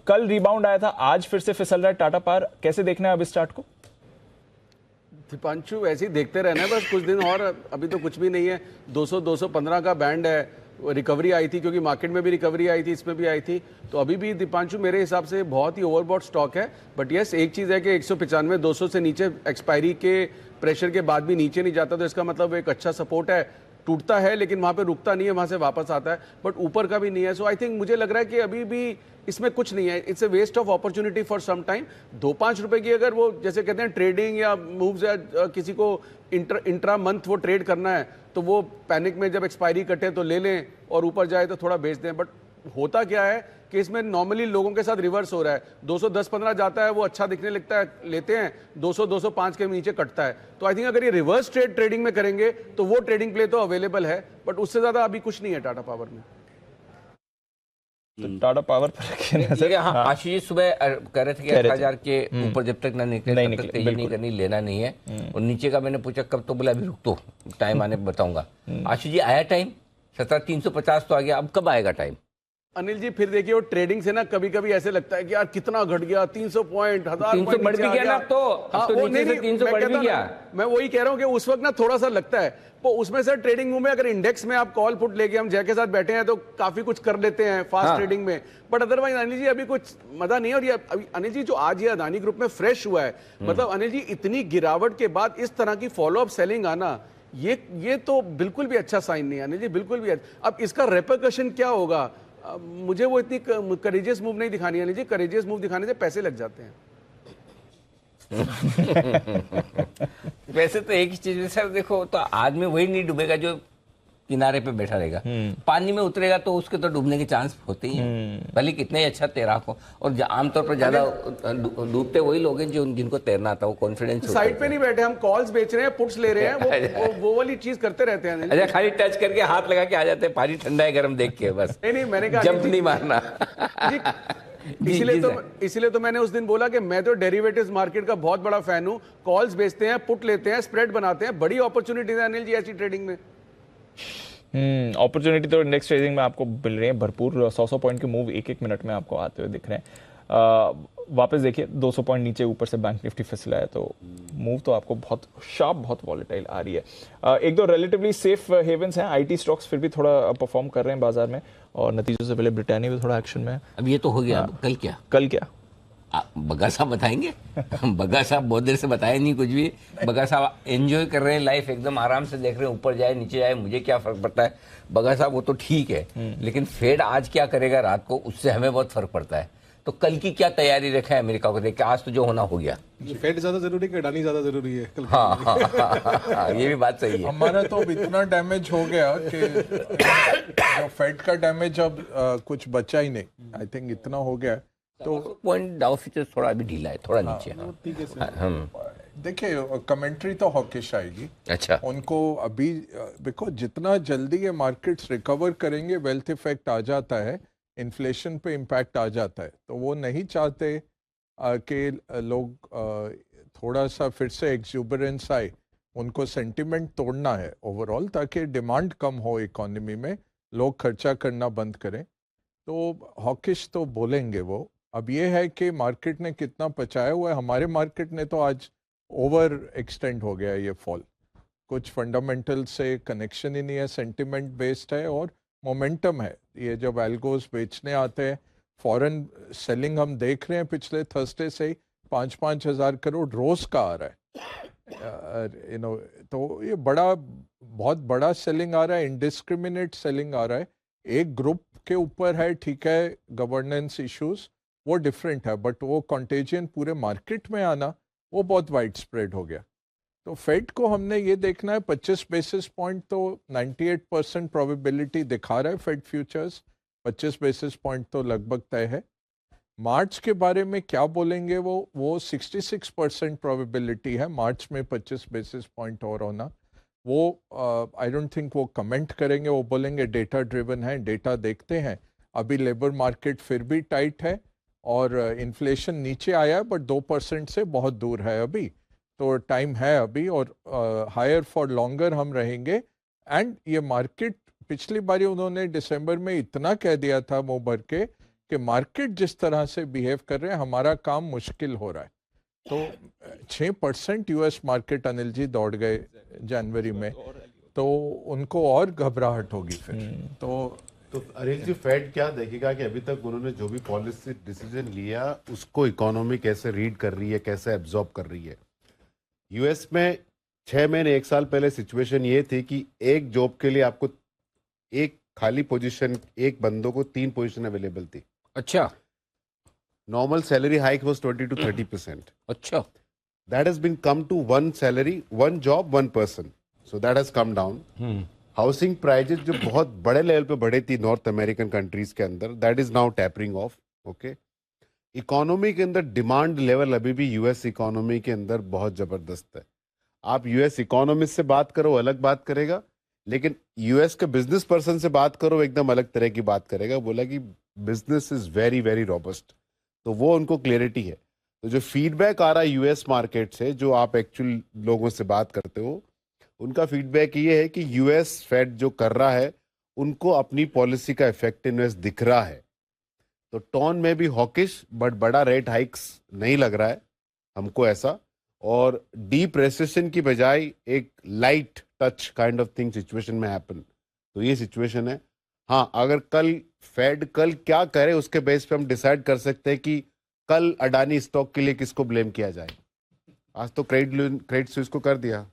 कल रिबाउंड आया था, आज फिर से फिसल रहा है टाटा पावर। कैसे देखना है अब इस चार्ट को? दीपांशु, ऐसे ही देखते रहना है बस कुछ दिन और, अभी तो कुछ भी नहीं है। 200-215 का बैंड है, रिकवरी आई थी क्योंकि मार्केट में भी रिकवरी आई थी, इसमें भी आई थी, तो अभी भी दीपांशु मेरे हिसाब से बहुत ही ओवरबॉट स्टॉक है। बट यस, एक चीज़ है कि 195-200 से नीचे एक्सपायरी के प्रेशर के बाद भी नीचे नहीं जाता, तो इसका मतलब एक अच्छा सपोर्ट है। टूटता है लेकिन वहाँ पे रुकता नहीं है, वहाँ से वापस आता है, बट ऊपर का भी नहीं है। सो आई थिंक मुझे लग रहा है कि अभी भी इसमें कुछ नहीं है, it's a waste of opportunity for some time. 2-5 रुपए की अगर वो जैसे कहते हैं ट्रेडिंग या मूव्स या किसी को इंट्रा मंथ वो ट्रेड करना है, तो वो पैनिक में जब एक्सपायरी कटे तो ले लें और ऊपर जाए तो थोड़ा बेच दें। बट होता क्या है कि इसमें नॉर्मली लोगों के साथ रिवर्स हो रहा है। 210-15 जाता है, वो अच्छा दिखने लगता है, लेते हैं, 200-205 के नीचे कटता है। तो आई थिंक अगर ये रिवर्स ट्रेडिंग में करेंगे तो वो ट्रेडिंग प्ले तो अवेलेबल है, बट उससे ज्यादा अभी कुछ नहीं है टाटा पावर में। तो टाटा पावर पर रखिए नजर। हाँ, आशीष जी सुबह कह रहे थे कि 8,000 के ऊपर जब तक ना निकले तब तक तेजी नहीं करनी, लेना नहीं है। और नीचे का मैंने पूछा कब, तो बोला अभी रुक तो, टाइम आने पर बताऊंगा। आशीष जी, आया टाइम? 17,350 तो आ गया, अब कब आएगा टाइम? अनिल जी फिर देखिए, वो ट्रेडिंग से ना कभी कभी ऐसे लगता है कि यार कितना घट गया, 300 पॉइंट, 1000 300 बढ़ भी गया ना, तो नीचे से 300 बढ़ भी गया। मैं वही कह रहा हूँ कि उस वक्त ना थोड़ा सा लगता है, तो उसमें से ट्रेडिंग मूव में अगर इंडेक्स में आप कॉल पुट लेके हम जय के साथ बैठे हैं तो काफी कुछ कर लेते हैं फास्ट ट्रेडिंग में, बट अदरवाइज अनिल जी अभी कुछ मजा नहीं है। और ये अभी अनिल जी जो आज ये अदानी ग्रुप में फ्रेश हुआ है, मतलब अनिल जी इतनी गिरावट के बाद इस तरह की फॉलोअप सेलिंग आना, ये तो बिल्कुल भी अच्छा साइन नहीं है अनिल जी, बिल्कुल भी। अब इसका रेपरकशन क्या होगा, मुझे वो इतनी करेजियस मूव नहीं दिखानी है जी, करेजियस मूव दिखाने से पैसे लग जाते हैं। वैसे तो एक ही चीज में सर देखो, तो आदमी वही नहीं डूबेगा जो किनारे पे बैठा रहेगा, पानी में उतरेगा तो उसके तो डूबने के चांस होते ही हैं, भले कितने ही अच्छा तैराक हो। और आमतौर पर ज्यादा डूबते वही लोग हैं जो जिनको तैरना आता है, वो कॉन्फिडेंस। साइड पे नहीं बैठे, हम कॉल्स बेच रहे हैं, पुट्स ले रहे हैं, वो वाली चीज करते रहते हैं। अच्छा, खाली टच करके हाथ लगा के आ जाते हैं, पानी ठंडा है गर्म देख के बस। नहीं, मैंने कहा जंप नहीं मारना। इसीलिए तो मैंने उस दिन बोला कि मैं तो डेरिवेटिव्स मार्केट का बहुत बड़ा फैन हूं। कॉल्स बेचते हैं, पुट लेते हैं, स्प्रेड बनाते हैं, बड़ी अपॉर्चुनिटीज है अनिल जी ऐसी ट्रेडिंग में। अपॉर्चुनिटी तो इंडेक्स ट्रेडिंग में आपको मिल रही है भरपूर। 100 पॉइंट के मूव एक मिनट में आपको आते हुए दिख रहे हैं। वापस देखिए 200 पॉइंट नीचे ऊपर से बैंक निफ्टी फिसला है, तो मूव तो आपको बहुत शार्प, बहुत वॉलेटाइल आ रही है। एक दो रिलेटिवली सेफ हेवंस हैं, आईटी स्टॉक्स फिर भी थोड़ा परफॉर्म कर रहे हैं बाजार में, और नतीजों से पहले ब्रिटानिया भी थोड़ा एक्शन में है। अब ये तो हो गया, कल क्या बगा साहब बताएंगे? बगा साहब बहुत देर से बताए नहीं कुछ भी। बगा साहब एंजॉय कर रहे हैं लाइफ, एकदम आराम से देख रहे हैं, ऊपर जाए नीचे जाए मुझे क्या फर्क पड़ता है। बगा साहब वो तो ठीक है, लेकिन फेड आज क्या करेगा रात को, उससे हमें बहुत फर्क पड़ता है। तो कल की क्या तैयारी रखा है अमेरिका को देख के? आज तो जो होना हो गया। फेड ज्यादा जरूरी है, अडानी ज्यादा जरूरी है कल? हाँ, ये भी बात सही है। हमारा तो अब इतना डैमेज हो गया कि जो फेड का डैमेज अब कुछ बचा ही नहीं। आई थिंक इतना हो गया, तो पॉइंट डाउ फ्यूचर्स थोड़ा अभी ढीला है, थोड़ा नीचे है। देखिए कमेंट्री तो हॉकिश आएगी। अच्छा, उनको अभी बिकॉज जितना जल्दी ये मार्केट्स रिकवर करेंगे, वेल्थ इफेक्ट आ जाता है, इन्फ्लेशन पे इम्पैक्ट आ जाता है, तो वो नहीं चाहते कि लोग थोड़ा सा फिर से एक्सूबरेंस आए। उनको सेंटिमेंट तोड़ना है ओवरऑल, ताकि डिमांड कम हो इकोनॉमी में, लोग खर्चा करना बंद करें। तो हॉकिश तो बोलेंगे वो। अब ये है कि मार्केट ने कितना पचाया हुआ है। हमारे मार्केट ने तो आज ओवर एक्सटेंड हो गया ये फॉल, कुछ फंडामेंटल से कनेक्शन ही नहीं है, सेंटिमेंट बेस्ड है और मोमेंटम है। ये जब एल्गोस बेचने आते हैं, फॉरेन सेलिंग हम देख रहे हैं पिछले थर्सडे से ही 5-5 हज़ार करोड़ रोज का आ रहा है। तो ये बहुत बड़ा सेलिंग आ रहा है, इंडिस्क्रिमिनेट सेलिंग आ रहा है। एक ग्रुप के ऊपर है, ठीक है, गवर्नेंस इश्यूज वो डिफरेंट है, बट वो कंटेजियन पूरे मार्केट में आना वो बहुत वाइड स्प्रेड हो गया। तो फेड को हमने ये देखना है, 25 बेसिस पॉइंट तो 98% प्रोबेबिलिटी दिखा रहा है फेड फ्यूचर्स। 25 बेसिस पॉइंट तो लगभग तय है। मार्च के बारे में क्या बोलेंगे वो 66% प्रोबेबिलिटी है मार्च में 25 बेसिस पॉइंट और होना। वो आई डोंट थिंक वो कमेंट करेंगे, वो बोलेंगे डेटा ड्रिवन है, डेटा देखते हैं। अभी लेबर मार्केट फिर भी टाइट है और इन्फ्लेशन नीचे आया है बट 2% से बहुत दूर है अभी, तो टाइम है अभी और हायर फॉर लॉन्गर हम रहेंगे। एंड ये मार्केट पिछली बारी उन्होंने दिसंबर में इतना कह दिया था मुंह भर के कि मार्केट जिस तरह से बिहेव कर रहे हैं हमारा काम मुश्किल हो रहा है। तो 6% यूएस मार्केट अनिल जी दौड़ गए जनवरी में, तो उनको और घबराहट होगी फिर। तो अनिल जी फेड क्या देखेगा कि अभी तक उन्होंने जो भी पॉलिसी डिसीजन लिया उसको इकोनॉमी कैसे रीड कर रही है, कैसे एब्जॉर्ब कर रही है। यूएस में 6 महीने 1 साल पहले सिचुएशन ये थी कि एक जॉब के लिए आपको एक खाली पोजीशन, एक बंदों को 3 पोजीशन अवेलेबल थी। अच्छा, normal salary hike was 20 to 30%। अच्छा, that has been come to 1 salary 1 job 1 person, so that has come down. Housing prices जो बहुत बड़े लेवल पे बढ़ी थी नॉर्थ अमेरिकन कंट्रीज के अंदर, that is now tapering of. Okay, economy के अंदर डिमांड लेवल अभी भी यूएस इकोनॉमी के अंदर बहुत जबरदस्त है। आप यूएस इकोनॉमिस्ट से बात करो अलग बात करेगा, लेकिन यूएस के बिजनेस पर्सन से बात करो एकदम अलग तरह की बात करेगा। बोला कि business is very very robust, तो वो उनको क्लियरिटी है। तो जो फीडबैक आ रहा है यूएस मार्केट से, जो आप एक्चुअल लोगों से बात करते हो, उनका फीडबैक ये है कि यूएस फेड जो कर रहा है उनको अपनी पॉलिसी का इफेक्टिवनेस दिख रहा है। तो टोन में भी हॉकिश बट बड़ा रेट हाइक्स नहीं लग रहा है हमको ऐसा, और डीप रेसेशन की बजाय एक light touch kind of thing situation में हैपन। तो ये सिचुएशन है। हाँ, अगर कल फेड कल क्या करे उसके बेस पे हम डिसाइड कर सकते हैं कि कल अडानी स्टॉक के लिए किसको ब्लेम किया जाए। आज तो क्रेडिट स्विस को कर दिया,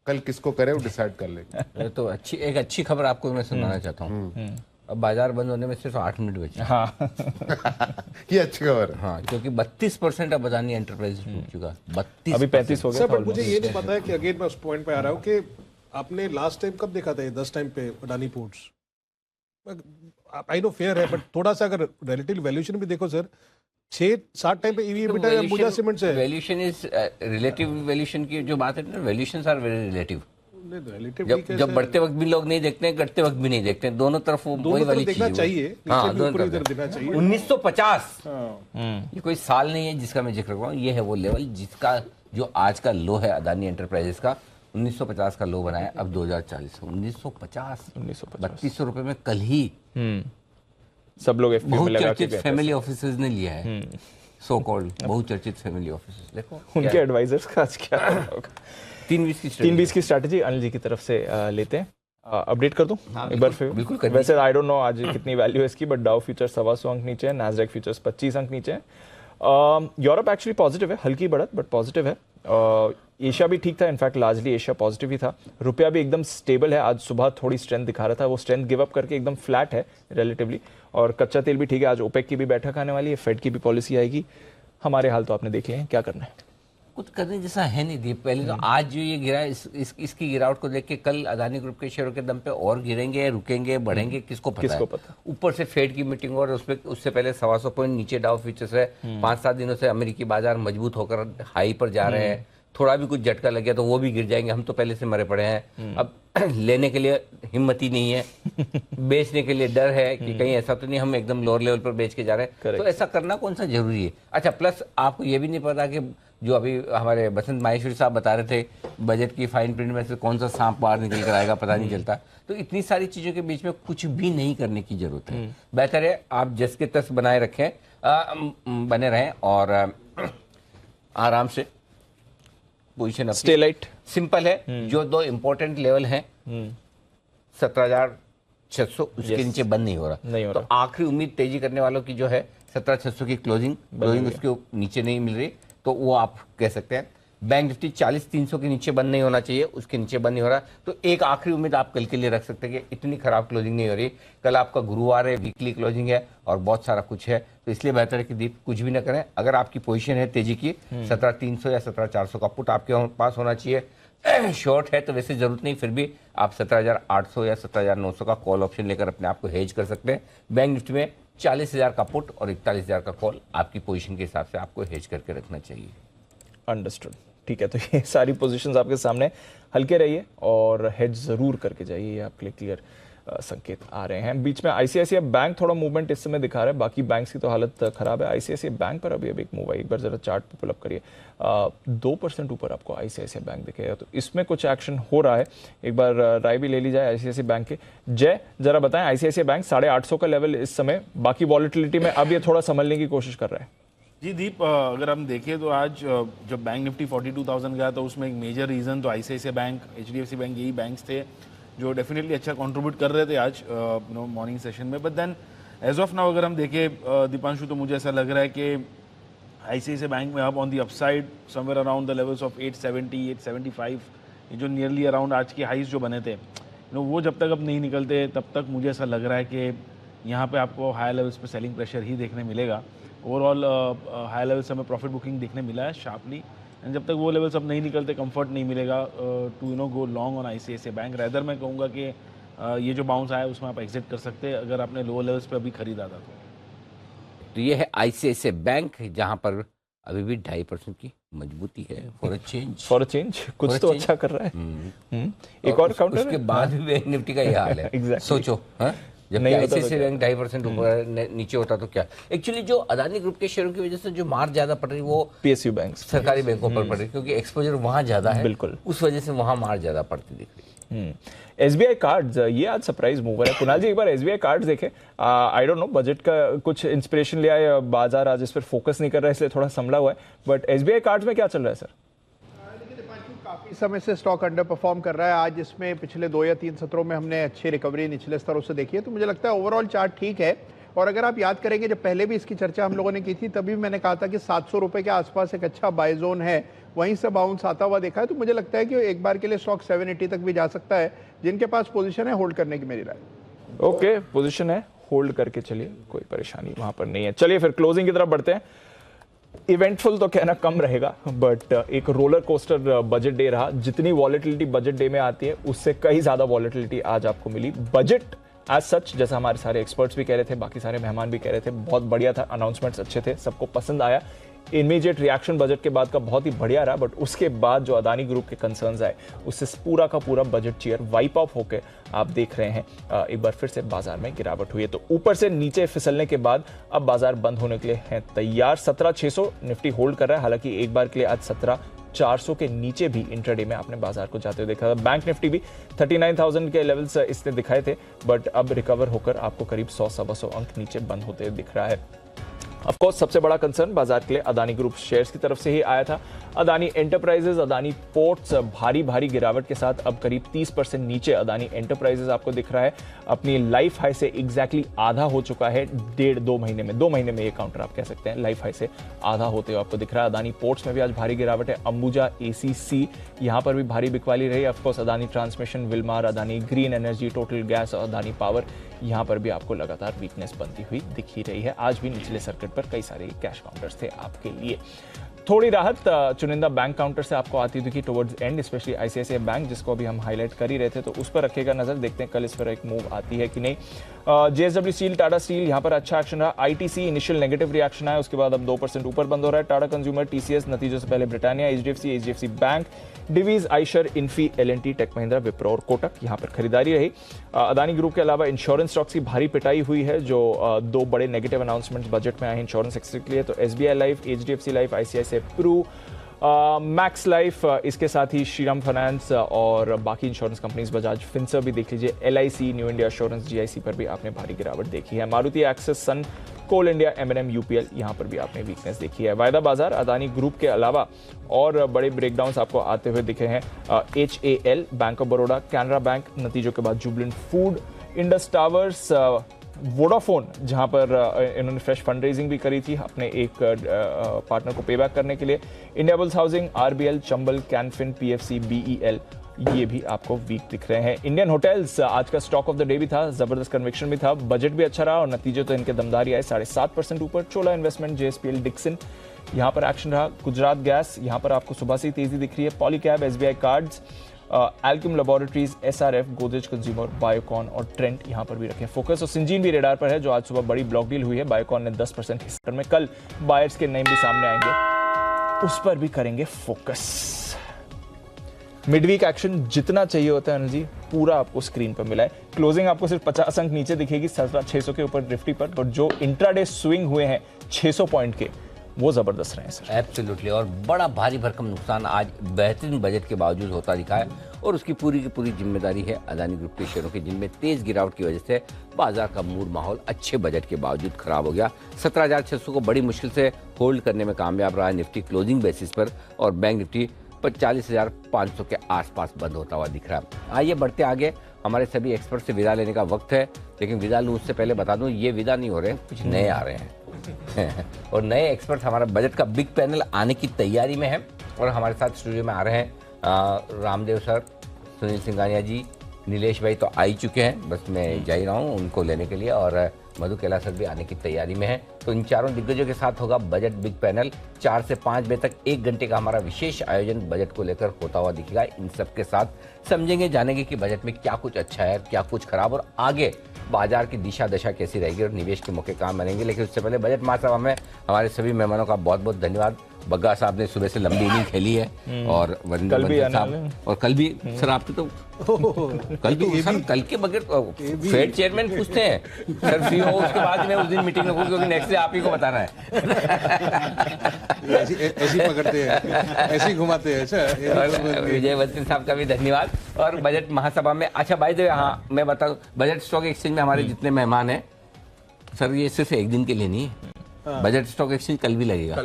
कल किसको करे वो डिसाइड कर लेंगे। तो एक अच्छी खबर आपको मैं सुनाना चाहता हूँ। अब बाजार बंद होने में सिर्फ 8 मिनट बचे। हाँ ये अच्छी खबर है। हाँ, क्योंकि 32% अब अदानी एंटरप्राइज टूट चुका। 32 अभी 35 हो गया सर, था बट मुझे ये नहीं पता है कि अगेन मैं उस पॉइंट पे आ रहा हूँ कि आपने लास्ट टाइम कब देखा था ये 10 टाइम पे Adani ports. I know fair है, बट थोड़ा सा अगर रिलेटिव वैल्यूएशन भी देखो सर, 6-7 टाइम पे ईवी बेटा अंबुजा सीमेंट्स है। वैल्यूएशन इज रिलेटिव वैल्यूएशन की जो बात है ना, वैल्यूएशंस आर वेरी रिलेटिव। जब बढ़ते वक्त भी लोग नहीं देखते हैं, घटते वक्त भी नहीं देखते हैं, दोनों तरफ वही वाली चीज देखना चाहिए। हाँ, ऊपर इधर देखना चाहिए। 1950 ये कोई साल नहीं है जिसका मैं जिक्र कर रहा हूँ, ये है वो लेवल जिसका जो आज का लो है अदानी एंटरप्राइजेस का। 1950 का लो बनाया, अब 2040। 1950 3200 रुपए में कल ही सब लोग बहुचर्चित फैमिली ऑफिसर्स ने लिया है। सो कॉल्ड बहुचर्चित फैमिली ऑफिसर्स, देखो उनके एडवाइजर्स का आज क्या होगा। 3-20 की स्ट्रैटेजी अनिल जी की तरफ से लेते हैं। अपडेट कर दूं एक बार फिर। बिल्कुल वैसे आई डोंट नो आज कितनी वैल्यू है इसकी, बट डाउ फ्यूचर्स 125 अंक नीचे है, नैस्डैक फ्यूचर्स 25 अंक नीचे है। यूरोप एक्चुअली पॉजिटिव है, हल्की बढ़त बट पॉजिटिव है। एशिया भी ठीक था, इनफैक्ट लार्जली एशिया पॉजिटिव ही था। रुपया भी एकदम स्टेबल है, आज सुबह थोड़ी स्ट्रेंथ दिखा रहा था, वो स्ट्रेंथ गिव अप करके एकदम फ्लैट है रिलेटिवली। और कच्चा तेल भी ठीक है, आज ओपेक की भी बैठक आने वाली है, फेड की भी पॉलिसी आएगी। हमारे हाल तो आपने देख लिए हैं, क्या करना है कुछ करने जैसा है नहीं दीप। पहले तो आज जो ये गिरा इसकी गिरावट को देख के कल अदानी ग्रुप के शेयरों के दम पे और गिरेंगे, रुकेंगे, बढ़ेंगे, किसको पता। ऊपर से फेड की मीटिंग और उससे पहले 125 पॉइंट नीचे डाउ फ्यूचर्स है। 5-7 दिनों से अमेरिकी बाजार मजबूत होकर हाई पर जा रहे हैं। थोड़ा भी कुछ झटका लग गया तो वो भी गिर जाएंगे, हम तो पहले से मरे पड़े हैं। अब लेने के लिए हिम्मत ही नहीं है, बेचने के लिए डर है कि कहीं ऐसा तो नहीं हम एकदम लोअर लेवल पर बेच के जा रहे हैं। तो ऐसा करना कौन सा जरूरी है। अच्छा, प्लस आपको ये भी नहीं पता कि जो अभी हमारे बसंत माहेश्वरी साहब बता रहे थे, बजट की फाइन प्रिंट में से कौन सा सांप बाहर निकल कर आएगा पता नहीं चलता। तो इतनी सारी चीजों के बीच में कुछ भी नहीं करने की जरूरत है। बेहतर है आप जस के तस बनाए रखें, बने रहें और आराम से पोजीशन स्टे लाइट। सिंपल है, जो 2 इंपॉर्टेंट लेवल हैं 17,600 उसके नीचे बंद नहीं हो रहा। तो आखिरी उम्मीद तेजी करने वालों की जो है 17,600 की क्लोजिंग उसके नीचे नहीं मिल रही, तो वो आप कह सकते हैं। बैंक निफ्टी 40,300 के नीचे बंद नहीं होना चाहिए, उसके नीचे बंद नहीं हो रहा। तो एक आखिरी उम्मीद आप कल के लिए रख सकते हैं कि इतनी खराब क्लोजिंग नहीं हो रही। कल आपका गुरुवार है, वीकली क्लोजिंग है और बहुत सारा कुछ है, तो इसलिए बेहतर है कि दीप कुछ भी ना करें। अगर आपकी पोजीशन है तेजी की 17,300 या 17,400 का पुट आपके पास होना चाहिए। शॉर्ट है तो वैसे जरूरत नहीं, फिर भी आप 17,800 या 17,900 का कॉल ऑप्शन लेकर अपने आप को हेज कर सकते हैं। बैंक निफ्टी में 40,000 का पुट और 41,000 का कॉल आपकी पोजीशन के हिसाब से आपको हेज करके रखना चाहिए। अंडरस्टूड, ठीक है। तो ये सारी पोजीशंस आपके सामने, हल्के रहिए और हेज जरूर करके जाइए, ये आपके लिए क्लियर संकेत आ रहे हैं। बीच में आईसीआईसीआई बैंक थोड़ा मूवमेंट इस समय दिखा रहा है, बाकी बैंक्स की तो हालत खराब है। आईसीआईसीआई बैंक पर अभी एक मूव आई, एक बार जरा चार्ट पे पुल अप करिए। 2% ऊपर आपको आईसीआईसीआई बैंक दिखेगा, तो इसमें कुछ एक्शन हो रहा है। एक बार राय भी ले ली जाए आईसीआईसीआई बैंक के। जय, जरा बताएं, आईसीआईसीआई बैंक 850 का लेवल इस समय, बाकी वॉलेटिलिटी में अब ये थोड़ा संभलने की कोशिश कर रहा है। जी दीप, अगर हम देखें तो आज जब बैंक निफ्टी 42,000 गया तो उसमें एक मेजर रीज़न तो आईसीआईसीआई बैंक, एचडीएफसी बैंक, यही बैंक्स थे जो डेफिनेटली अच्छा कंट्रीब्यूट कर रहे थे आज मॉर्निंग सेशन में। But then as of now अगर हम देखें दीपांशु, तो मुझे ऐसा लग रहा है कि आईसीआईसीआई बैंक में अब on the upside somewhere around the levels of 870, 875, ये जो नियरली अराउंड आज के हाइज जो बने थे वो जब तक अब नहीं निकलते तब तक मुझे ऐसा लग रहा है कि यहाँ पे आपको हाई लेवल्स पे सेलिंग प्रेशर ही देखने मिलेगा। ओवरऑल हाई लेवल्स हमें प्रॉफिट बुकिंग देखने मिला है शार्पली, एंड जब तक वो लेवल्स अब नहीं निकलते कंफर्ट नहीं मिलेगा to go long on ICICI bank. Rather मैं कहूँगा कि ये जो बाउंस आया उसमें आप एग्जिट कर सकते हैं अगर आपने लोअर लेवल्स पे अभी खरीदा था तो ये है आईसीआईसीआई बैंक, जहां पर अभी भी 2.5% की मजबूती है। फॉर अ चेंज कुछ तो अच्छा कर रहा है। एक और काउंटर उसके बाद भी बैंक निफ्टी का ये हाल है। Exactly. सोचो, जब आईसीआईसीआई बैंक 2.5% ऊपर नीचे होता तो क्या। एक्चुअली जो अदानी ग्रुप के शेयरों की वजह से जो मार ज्यादा पड़ रही वो पीएसयू बैंक, सरकारी बैंकों पर पड़ रही, क्योंकि एक्सपोजर वहां ज्यादा है, बिल्कुल उस वजह से वहां मार ज्यादा पड़ती दिख रही है। एसबीआई कार्ड्स, ये आज सरप्राइज मूवर है। कुणाल जी, एक बार एसबीआई कार्ड्स देखें। आई डोंट नो, बजट का कुछ इंस्पिरेशन लिया है, बाजार आज इस पर फोकस नहीं कर रहा है इसलिए थोड़ा संभला हुआ है, बट एसबीआई कार्ड्स में क्या चल रहा है सर? काफी समय से स्टॉक अंडर परफॉर्म कर रहा है। आज इसमें पिछले 2 या 3 सत्रों में हमने अच्छी रिकवरी निचले स्तरों से देखी है, तो मुझे लगता है ओवरऑल चार्ट ठीक है। और अगर आप याद करेंगे, जब पहले भी इसकी चर्चा हम लोगों ने की थी तभी मैंने कहा था कि 700 रुपए के आसपास एक अच्छा बाय जोन है, वहीं से बाउंस आता हुआ देखा है। तो मुझे लगता है कि एक बार के लिए स्टॉक 780 तक भी जा सकता है। जिनके पास पोजीशन है होल्ड करने की मेरी राय। ओके, पोजीशन है, होल्ड करके चलिए, कोई परेशानी वहां पर नहीं है। चलिए फिर क्लोजिंग की तरफ बढ़ते हैं। इवेंटफुल तो कहना कम रहेगा, बट एक रोलर कोस्टर बजट डे रहा। जितनी वॉलेटिलिटी बजट डे में आती है उससे कई ज्यादा वॉलेटिलिटी आज आपको मिली। बजट एज सच, जैसा हमारे सारे एक्सपर्ट्स भी कह रहे थे, बाकी सारे मेहमान भी कह रहे थे, बहुत बढ़िया था, अनाउंसमेंट्स अच्छे थे, सबको पसंद आया। इमीडिएट रिएक्शन बजट के बाद का बहुत ही बढ़िया रहा, बट उसके बाद जो अदानी ग्रुप के कंसर्न्स आए उससे पूरा का पूरा बजट चेयर वाइप ऑफ होकर आप देख रहे हैं एक बार फिर से बाजार में गिरावट हुई है। तो ऊपर से नीचे फिसलने के बाद अब बाजार बंद होने के लिए है तैयार। 17,600 निफ्टी होल्ड कर रहा है, हालांकि एक बार के लिए आज 17,400 के नीचे भी इंट्राडे में आपने बाजार को जाते हुए देखा था। बैंक निफ्टी भी 39,000 के लेवल्स इसने दिखाए थे, बट अब रिकवर होकर आपको करीब 100-125 अंक नीचे बंद होते दिख रहा है। ऑफ कोर्स सबसे बड़ा कंसर्न बाजार के लिए अदानी ग्रुप शेयर्स की तरफ से ही आया था। अदानी एंटरप्राइजेज, अदानी पोर्ट्स भारी गिरावट के साथ अब करीब 30% नीचे अदानी एंटरप्राइजेज आपको दिख रहा है। अपनी लाइफ हाई से एग्जैक्टली आधा हो चुका है 1.5-2 महीने में। 2 महीने में ये काउंटर आप कह सकते हैं लाइफ हाई से आधा होते हुए आपको दिख रहा है। अदानी पोर्ट्स में भी आज भारी गिरावट है। अंबुजा, एसीसी, यहाँ पर भी भारी बिकवाली रही। Of course Adani transmission, Wilmar, Adani green energy, total gas और अदानी पावर, यहाँ पर भी आपको लगातार वीकनेस बनती हुई दिख ही रही है। आज भी निचले सर्किट पर कई सारे कैश काउंटर्स थे आपके लिए। थोड़ी राहत चुनिंदा बैंक काउंटर से आपको आती दिखी towards and, specially ICICI bank, जिसको अभी हम हाईलाइट कर ही रहे थे, तो उस पर रखेगा नजर। देखते हैं कल इस पर एक मूव आती है कि नहीं। जेएसडब्ल्यू स्टील, टाटा स्टील, यहाँ पर अच्छा एक्शन रहा। आईटीसी इनिशियल नेगेटिव रिएक्शन आया, उसके बाद अब 2% ऊपर बंद हो रहा है। टाटा कंज्यूमर, टीसीएस, नतीजों से पहले Britannia, HDFC bank, Divi's, Eicher, Infy, LNT, tech Mahindra, Wipro और कोटक, यहाँ पर खरीदारी रही। अदानी ग्रुप के अलावा इंश्योरेंस स्टॉक्स की भारी पिटाई हुई है, जो 2 बड़े नेगेटिव अनाउंसमेंट्स बजट में आए हैं इंश्योरेंस सेक्टर के लिए। तो SBI Life, HDFC Life, ICICI Pru, Max Life, इसके साथ ही श्रीराम फाइनेंस और बाकी इंश्योरेंस कंपनीज, बजाज फिनसर्व भी देख लीजिए, LIC, new India assurance, GIC पर भी आपने भारी गिरावट देखी है। मारुति, एक्सिस, सन, कोल इंडिया, एमएनएम, यूपीएल, यहाँ पर भी आपने वीकनेस देखी है। वायदा बाजार, अदानी ग्रुप के अलावा और बड़े ब्रेकडाउन्स आपको आते हुए दिखे हैं। HAL, bank of Baroda, Canara bank, नतीजों के बाद Jubilant food, Indus towers, Vodafone, जहां पर इन्होंने फ्रेश फंड रेजिंग भी करी थी अपने एक पार्टनर को पे बैक करने के लिए। India Bulls housing, RBL, Chambal, Canfin, PFC, BEL, ये भी आपको वीक दिख रहे हैं। इंडियन होटल्स आज का स्टॉक ऑफ द डे भी था, जबरदस्त कन्विक्शन भी था, बजट भी अच्छा रहा और नतीजे तो इनके दमदारी आए, 7.5% ऊपर। चोला इन्वेस्टमेंट, जेएसपीएल, डिक्सन, यहाँ पर एक्शन रहा। गुजरात गैस, यहाँ पर आपको सुबह से ही तेजी दिख रही है। Polycab, SBI cards, Alkem laboratories, SRF, Godrej consumer, Biocon और ट्रेंट यहाँ पर भी रखे फोकस। और सिंजीन भी रेडार पर है, जो आज सुबह बड़ी ब्लॉक डील हुई है। बायोकॉन ने 10% हिस्सा में, कल बायर्स के नेम भी सामने आएंगे, उस पर भी करेंगे फोकस। मिडवीक एक्शन जितना चाहिए होता है अनिल जी, पूरा आपको स्क्रीन पर मिला है। क्लोजिंग आपको सिर्फ 50 अंक नीचे दिखेगी 600 के ऊपर निफ्टी पर, और जो इंट्राडे स्विंग हुए हैं 600 पॉइंट के, वो जबरदस्त रहे हैं सर। एब्सोल्युटली, और बड़ा भारी भरकम नुकसान आज बेहतरीन बजट के बावजूद होता दिखा है, और उसकी पूरी की पूरी जिम्मेदारी है अदानी ग्रुप के शेयरों की, जिनमें तेज गिरावट की वजह से बाजार का मूड माहौल अच्छे बजट के बावजूद खराब हो गया। 17,600 को बड़ी मुश्किल से होल्ड करने में कामयाब रहा है निफ्टी क्लोजिंग बेसिस पर, और बैंक निफ्टी 40,500 के आसपास बंद होता हुआ दिख रहा है। आइए बढ़ते आगे, हमारे सभी एक्सपर्ट से विदा लेने का वक्त है, लेकिन विदा लूँ उससे पहले बता दूं, ये विदा नहीं हो रहे हैं, कुछ नए आ रहे हैं और नए एक्सपर्ट हमारा बजट का बिग पैनल आने की तैयारी में है, और हमारे साथ स्टूडियो में आ रहे हैं रामदेव सर, सुनील सिंघानिया जी, नीलेश भाई तो आ ही चुके हैं, बस मैं जा ही रहा हूँ उनको लेने के लिए, और मधु कैलाश भी आने की तैयारी में है। तो इन चारों दिग्गजों के साथ होगा बजट बिग पैनल। 4 से 5 बजे तक 1 घंटे का हमारा विशेष आयोजन बजट को लेकर होता हुआ दिखेगा। इन सब के साथ समझेंगे, जानेंगे कि बजट में क्या कुछ अच्छा है, क्या कुछ खराब, और आगे बाजार की दिशा दशा कैसी रहेगी और निवेश के मौके कहाँ बनेंगे। लेकिन उससे पहले बजट महासभा में हमारे सभी मेहमानों का बहुत बहुत धन्यवाद। बग्गा साहब ने सुबह से लंबी इनिंग खेली है, और वरिंदर साहब, और कल भी सर आपके तो कल भी सर, कल के बगैर फेड चेयरमैन पूछते हैं सर फ्री हो, उसके बाद मैं उस दिन मीटिंग रखूँ, क्योंकि नेक्स्ट डे आप ही को बताना है। ऐसी पकड़ते हैं, ऐसे ही घुमाते हैं सर। विजय वत्सी साहब का भी धन्यवाद। और बजट महासभा में, अच्छा बाय द वे, हाँ मैं बताऊँ, बजट स्टॉक एक्सचेंज में हमारे जितने मेहमान हैं सर, ये सिर्फ एक दिन के लिए नहीं है, बजट स्टॉक एक्सचेंज कल भी लगेगा,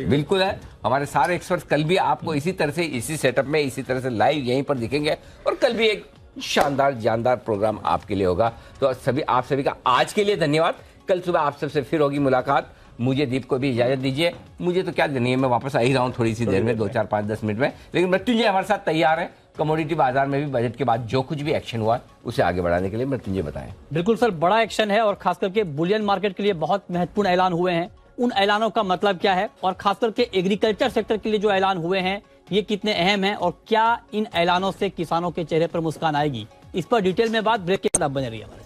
बिल्कुल है। हमारे सारे एक्सपर्ट्स कल भी आपको इसी तरह से, इसी सेटअप में, इसी तरह से लाइव यहीं पर दिखेंगे, और कल भी एक शानदार जानदार प्रोग्राम आपके लिए होगा। तो सभी आप सभी का आज के लिए धन्यवाद। कल सुबह आप सबसे फिर होगी मुलाकात। मुझे दीप को भी इजाजत दीजिए, मुझे तो क्या देनी है, मैं वापस आ ही रहा हूँ थोड़ी सी देर में, 2, 4, 5, 10 मिनट में। लेकिन मृत्युंजय हमारे साथ तैयार है कमोडिटी बाजार में भी बजट के बाद जो कुछ भी एक्शन हुआ उसे आगे बढ़ाने के लिए। मृत्युंजय बताएं। बिल्कुल सर, बड़ा एक्शन है, और खास करके बुलियन मार्केट के लिए बहुत महत्वपूर्ण ऐलान हुए हैं। उन ऐलानों का मतलब क्या है, और खास करके एग्रीकल्चर सेक्टर के लिए जो ऐलान हुए हैं ये कितने अहम हैं, और क्या इन ऐलानों से किसानों के चेहरे पर मुस्कान आएगी, इस पर डिटेल में बात ब्रेक के बाद बने रहिए।